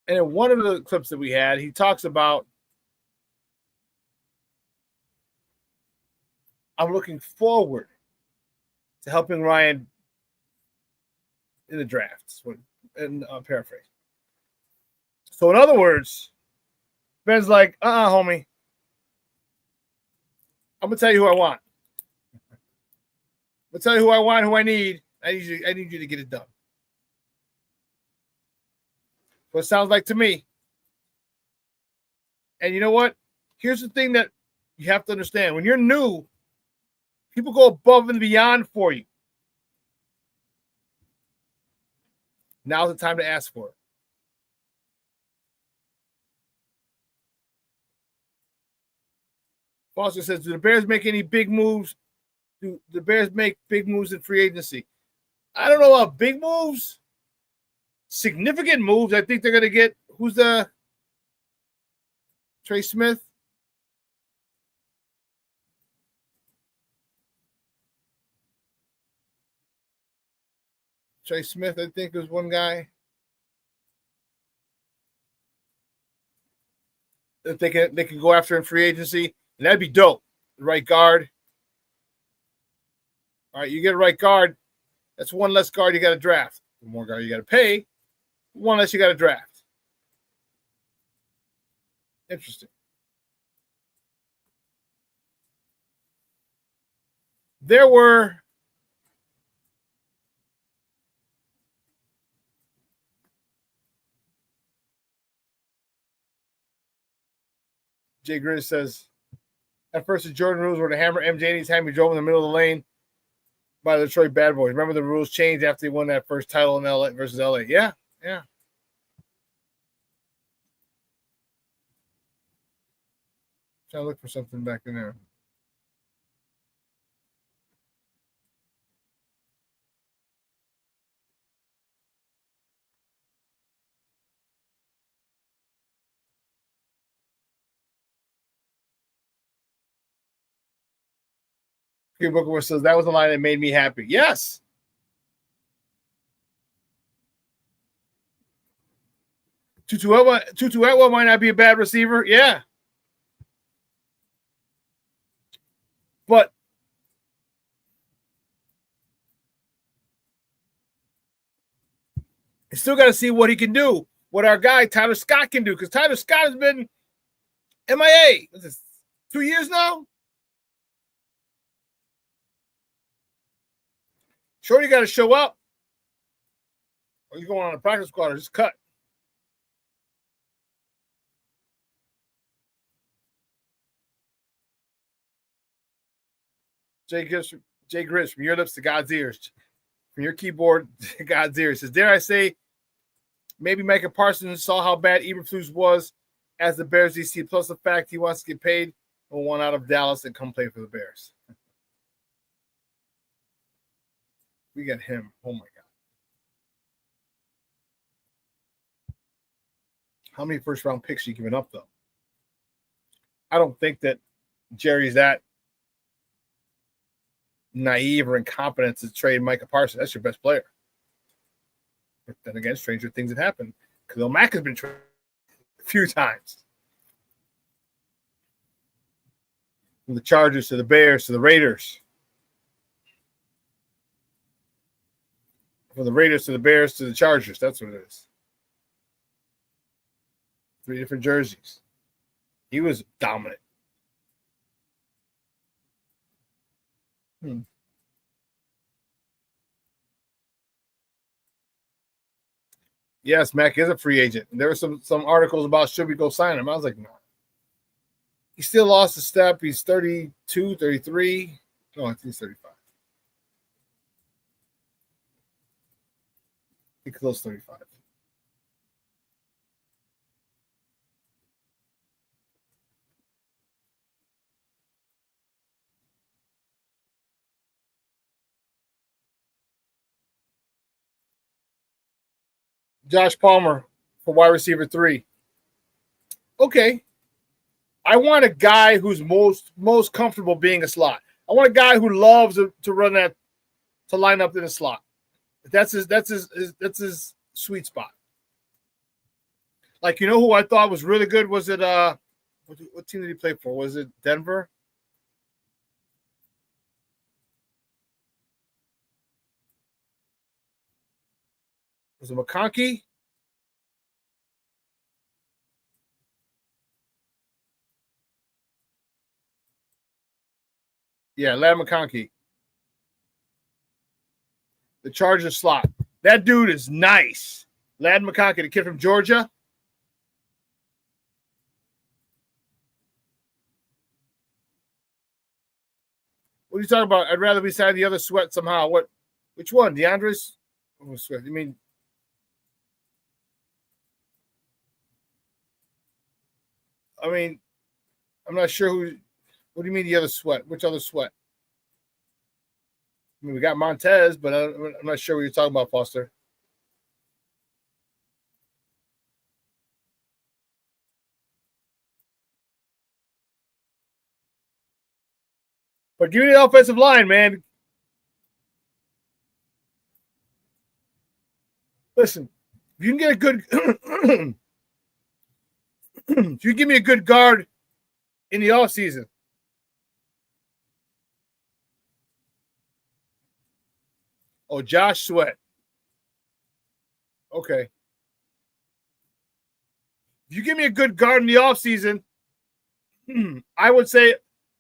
And in one of the clips that we had, he talks about, I'm looking forward to helping Ryan in the drafts, and paraphrase. So in other words, Ben's like, homie, I'm gonna tell you who I want. I'm gonna tell you who I want, who I need. I need you to get it done. What it sounds like to me. And you know what? Here's the thing that you have to understand. When you're new, people go above and beyond for you. Now's the time to ask for it. Foster says, do the Bears make any big moves? Do the Bears make big moves in free agency? I don't know about big moves. Significant moves. I think they're going to get, who's the Trey Smith? Trey Smith, I think, was one guy that they can go after in free agency, and that'd be dope. The right guard. All right, you get a right guard. That's one less guard you got to draft. The more guard you got to pay, one less you got to draft. Interesting. There were Jay Grizz says, at first the Jordan rules were to hammer MJ anytime he drove in the middle of the lane by the Detroit Bad Boys. Remember the rules changed after they won that first title in LA versus LA. Yeah. Trying to look for something back in there. Booker says that was the line that made me happy. Yes. Tutu Atwell might not be a bad receiver. Yeah. But you still got to see what he can do, what our guy Tyler Scott can do, because Tyler Scott has been MIA. What's this, 2 years now? Sure, you got to show up. Or you're going on a practice squad or just cut. Jay Grizz, from your lips to God's ears. From your keyboard to God's ears. Says, dare I say, maybe Micah Parsons saw how bad Eberflus was as the Bears DC, plus the fact he wants to get paid and one out of Dallas and come play for the Bears. We got him. Oh, my God. How many first-round picks are you giving up, though? I don't think that Jerry's that naive or incompetent to trade Micah Parsons. That's your best player. But then again, stranger things have happened. Khalil Mack has been traded a few times. From the Chargers to the Bears to the Raiders. From the Raiders to the Bears to the Chargers. That's what it is. 3 different jerseys. He was dominant. Yes, Mac is a free agent. There were some articles about should we go sign him. I was like, no. He still lost a step. He's 32, 33. No, I think he's 35. I think close to 35. Josh Palmer for wide receiver 3. Okay. I want a guy who's most comfortable being a slot. I want a guy who loves to run that, to line up in a slot. That's his sweet spot. Like, you know who I thought was really good? Was it what team did he play for? Was it Denver? Was it McConkey? Yeah, Ladd McConkey. The Chargers slot. That dude is nice. Ladd McConkey, the kid from Georgia. What are you talking about? I'd rather be beside the other Sweat somehow. Which one? DeAndre's? Oh, Sweat. You mean? I'm not sure who. What do you mean the other Sweat? Which other Sweat? I mean, we got Montez, but I'm not sure what you're talking about, Foster. But give me the offensive line, man. Listen, if you can get a good, if you give me a good guard in the offseason, oh, Josh Sweat. Okay. If you give me a good guard in the offseason, I would say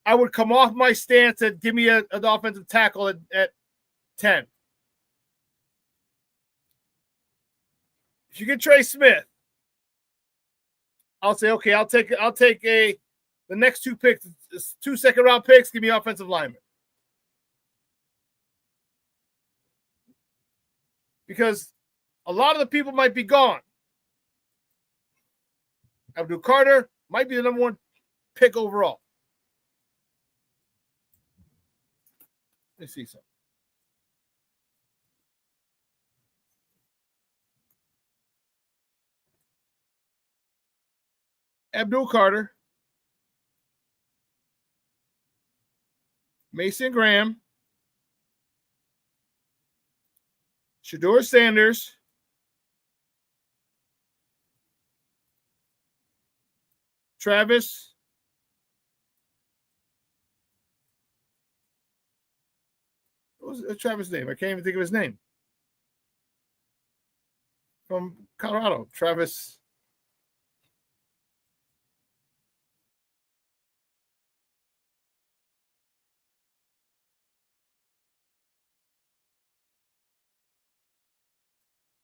I would come off my stance and give me an offensive tackle at 10. If you get Trey Smith, I'll say, okay, I'll take the next 2 picks, 2 second-round picks, give me offensive linemen. Because a lot of the people might be gone. Abdul Carter might be the number 1 pick overall. Let me see something. Abdul Carter, Mason Graham, Shedeur Sanders, Travis, what was Travis' name? I can't even think of his name. From Colorado, Travis.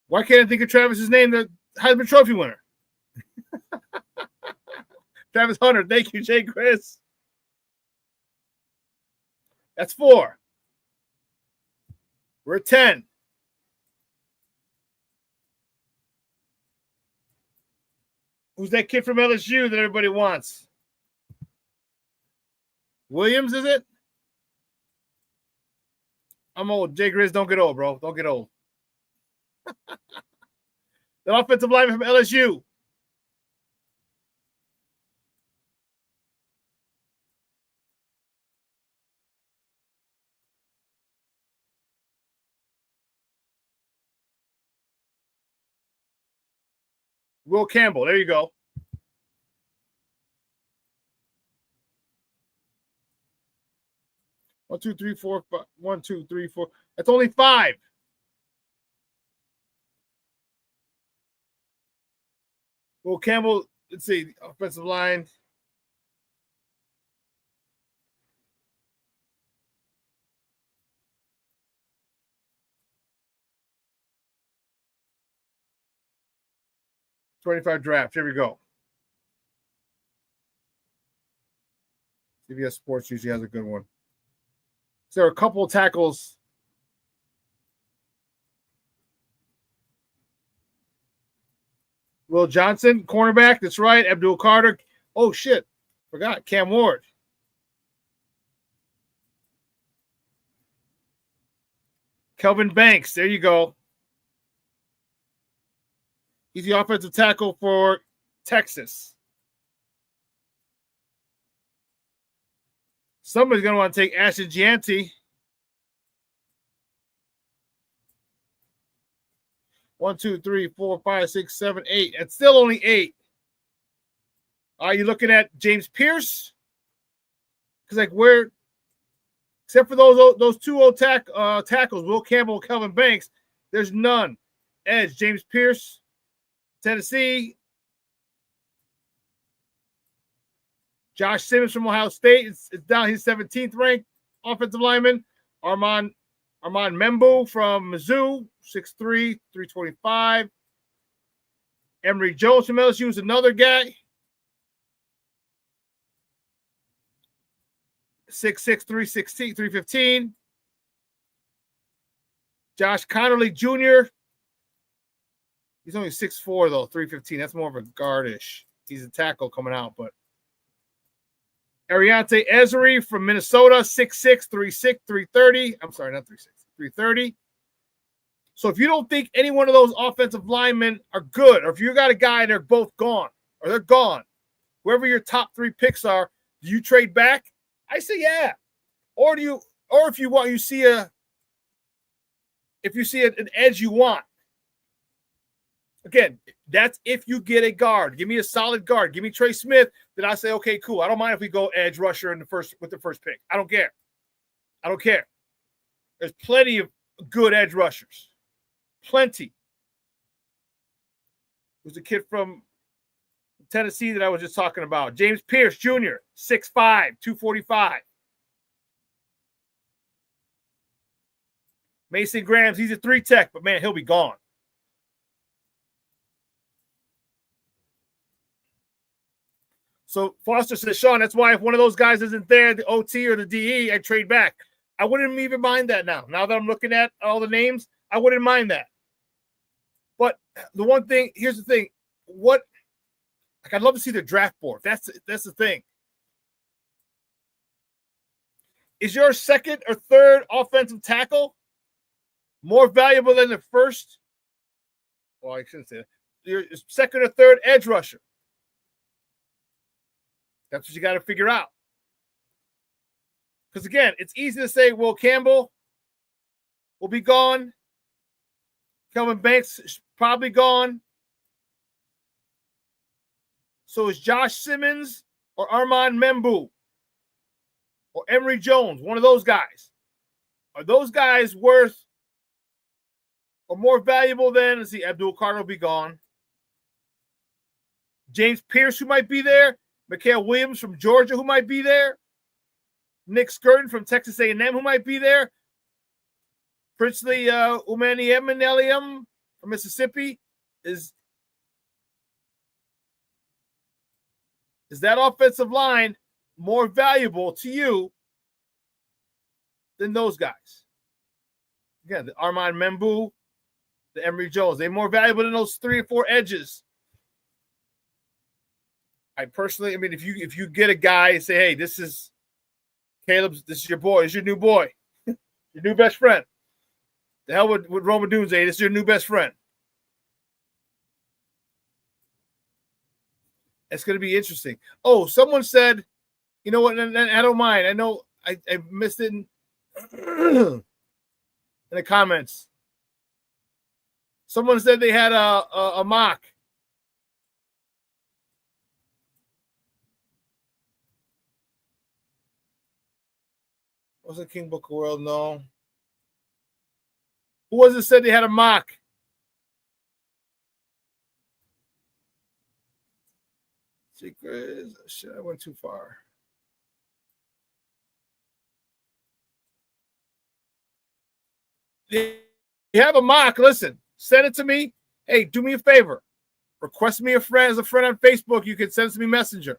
Why can't I think of Travis's name? The Heisman Trophy winner. Travis Hunter. Thank you, Jay Chris. That's 4. We're at 10. Who's that kid from LSU that everybody wants? Williams, is it? I'm old. Jay Grizz, don't get old, bro. Don't get old. The offensive lineman from LSU. Will Campbell. There you go. One, two, three, four. 1, 2, 3, 4. That's only 5. Will Campbell, let's see, offensive line. '25 draft. Here we go. CBS Sports usually has a good one. So there are a couple of tackles. Will Johnson, cornerback. That's right. Abdul Carter. Oh, shit. Forgot. Cam Ward. Kelvin Banks. There you go. He's the offensive tackle for Texas. Somebody's going to want to take Ashton Gianti. 1, 2, 3, 4, 5, 6, 7, 8. It's still only 8. Are you looking at James Pierce? Because like where, except for those two old tackles, Will Campbell, Kelvin Banks, there's none. Edge, James Pierce, Tennessee. Josh Simmons from Ohio State. It's down. He's 17th ranked offensive lineman. Armand Membu from Mizzou, 6'3", 325. Emory Jones from LSU is another guy. 6'6", 315. Josh Connerly Jr. He's only 6'4", though, 315. That's more of a guardish. He's a tackle coming out, but Ariante Ezri from Minnesota, 6'6", 330. I'm sorry, not 3'6", 330. So if you don't think any one of those offensive linemen are good, or if you got a guy and they're both gone, or they're gone, whoever your top 3 picks are, do you trade back? I say yeah. Or if you want, you see an edge you want. Again, that's if you get a guard. Give me a solid guard. Give me Trey Smith. Then I say, okay, cool. I don't mind if we go edge rusher with the first pick. I don't care. There's plenty of good edge rushers. Plenty. There's a kid from Tennessee that I was just talking about. James Pierce Jr., 6'5", 245. Mason Grahams, he's a 3-tech, but man, he'll be gone. So Foster says, Shawn, that's why if one of those guys isn't there, the OT or the DE, I trade back. I wouldn't even mind that now. Now that I'm looking at all the names, I wouldn't mind that. But the one thing, here's the thing. I'd love to see the draft board. That's the thing. Is your second or third offensive tackle more valuable than the first? Well, I shouldn't say that. Your second or third edge rusher. That's what you got to figure out. Because, again, it's easy to say, well, Campbell will be gone. Kelvin Banks is probably gone. So is Josh Simmons or Armand Membu or Emory Jones, one of those guys. Are those guys worth or more valuable than, let's see, Abdul Carter will be gone. James Pierce, who might be there. Mikael Williams from Georgia, who might be there. Nick Skirton from Texas A&M, who might be there. Princely Umaniemelium from Mississippi. Is that offensive line more valuable to you than those guys? Again, the Armand Membu, the Emory Jones, they're more valuable than those 3 or 4 edges. I mean, if you get a guy and say, hey, this is Caleb's, this is your boy, this is your new boy, your new best friend. The hell with Roman Doomsday, this is your new best friend. It's going to be interesting. Oh, someone said, you know what, and I don't mind. I know I missed it in the comments. Someone said they had a mock. Was it King Book of World? No. Who was it said they had a mock? Secret. Shit, I went too far. If you have a mock, listen, send it to me. Hey, do me a favor. Request me a friend as a friend on Facebook. You can send it to me Messenger.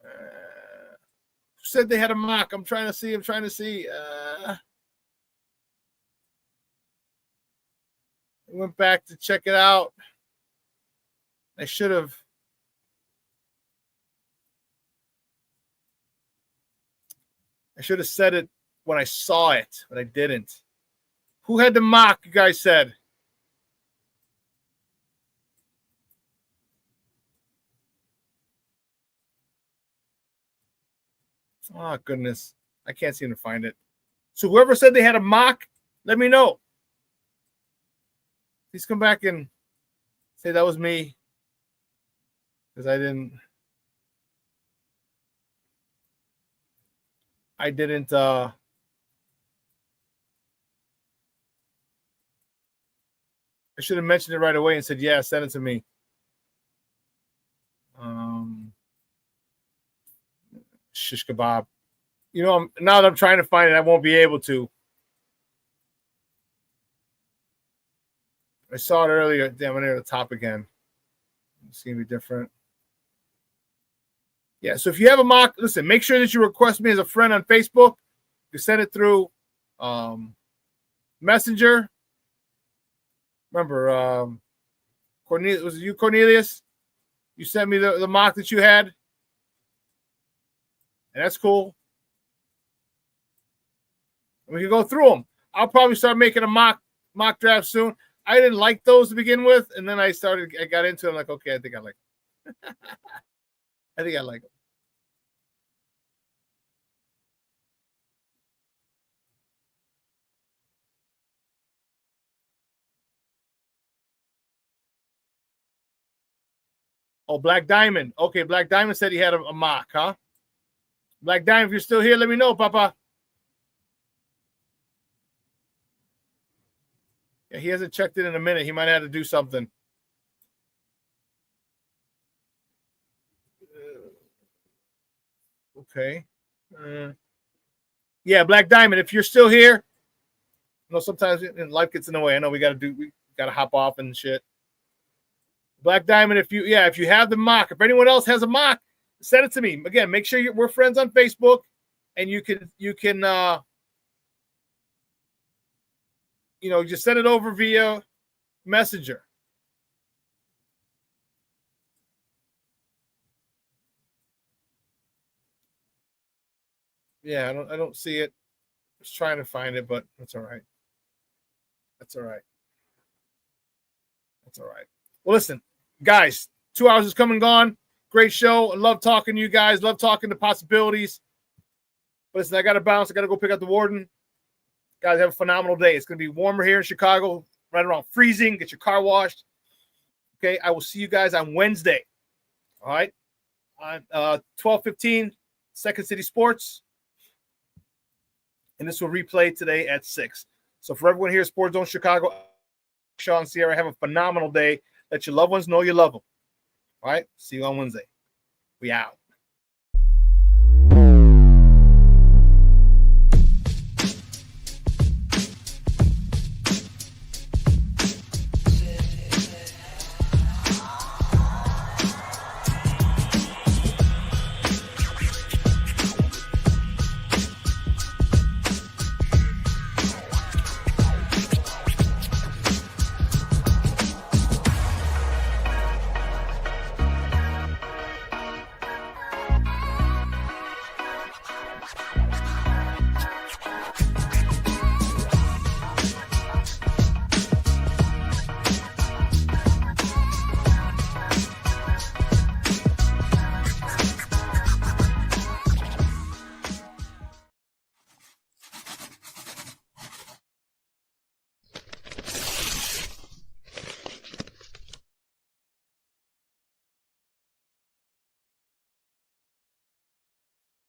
Who said they had a mock? I'm trying to see. I went back to check it out. I should have. Said it when I saw it, but I didn't. Who had the mock, you guys said? Oh, goodness. I can't seem to find it. So whoever said they had a mock, let me know. Please come back and say that was me. Because I didn't I should have mentioned it right away and said, yeah, send it to me. Shish kebab. You know, now that I'm trying to find it, I won't be able to. I saw it earlier. Damn, I'm near the top again. It's going to be different. Yeah, so if you have a mock, listen, make sure that you request me as a friend on Facebook. You send it through Messenger. Remember, Cornelius, was it you, Cornelius? You sent me the mock that you had. And that's cool. We can go through them. I'll probably start making a mock draft soon. I didn't like those to begin with, and then I got into it. I'm like, okay, I think I like them. I think I like them. Oh, Black Diamond. Okay, Black Diamond said he had a mock, huh? Black Diamond, if you're still here, let me know, Papa. Yeah, he hasn't checked it in a minute. He might have to do something. Okay. Yeah, Black Diamond, if you're still here, you know, sometimes life gets in the way. I know we got to hop off and shit. Black Diamond, if you have the mock, if anyone else has a mock, send it to me. Again, make sure we're friends on Facebook, and you can just send it over via Messenger. Yeah, I don't see it. I was trying to find it, but that's all right. That's all right. That's all right. Well, listen, guys, 2 hours is come and gone. Great show. I love talking to you guys. Love talking to possibilities. But listen, I got to bounce. I got to go pick up the warden. Guys, have a phenomenal day. It's going to be warmer here in Chicago, right around freezing. Get your car washed. Okay, I will see you guys on Wednesday. All right, on 12:15, Second City Sports. And this will replay today at 6. So for everyone here, Sports Zone Chicago, Shawn, Sierra, have a phenomenal day. Let your loved ones know you love them. All right, see you on Wednesday. We out.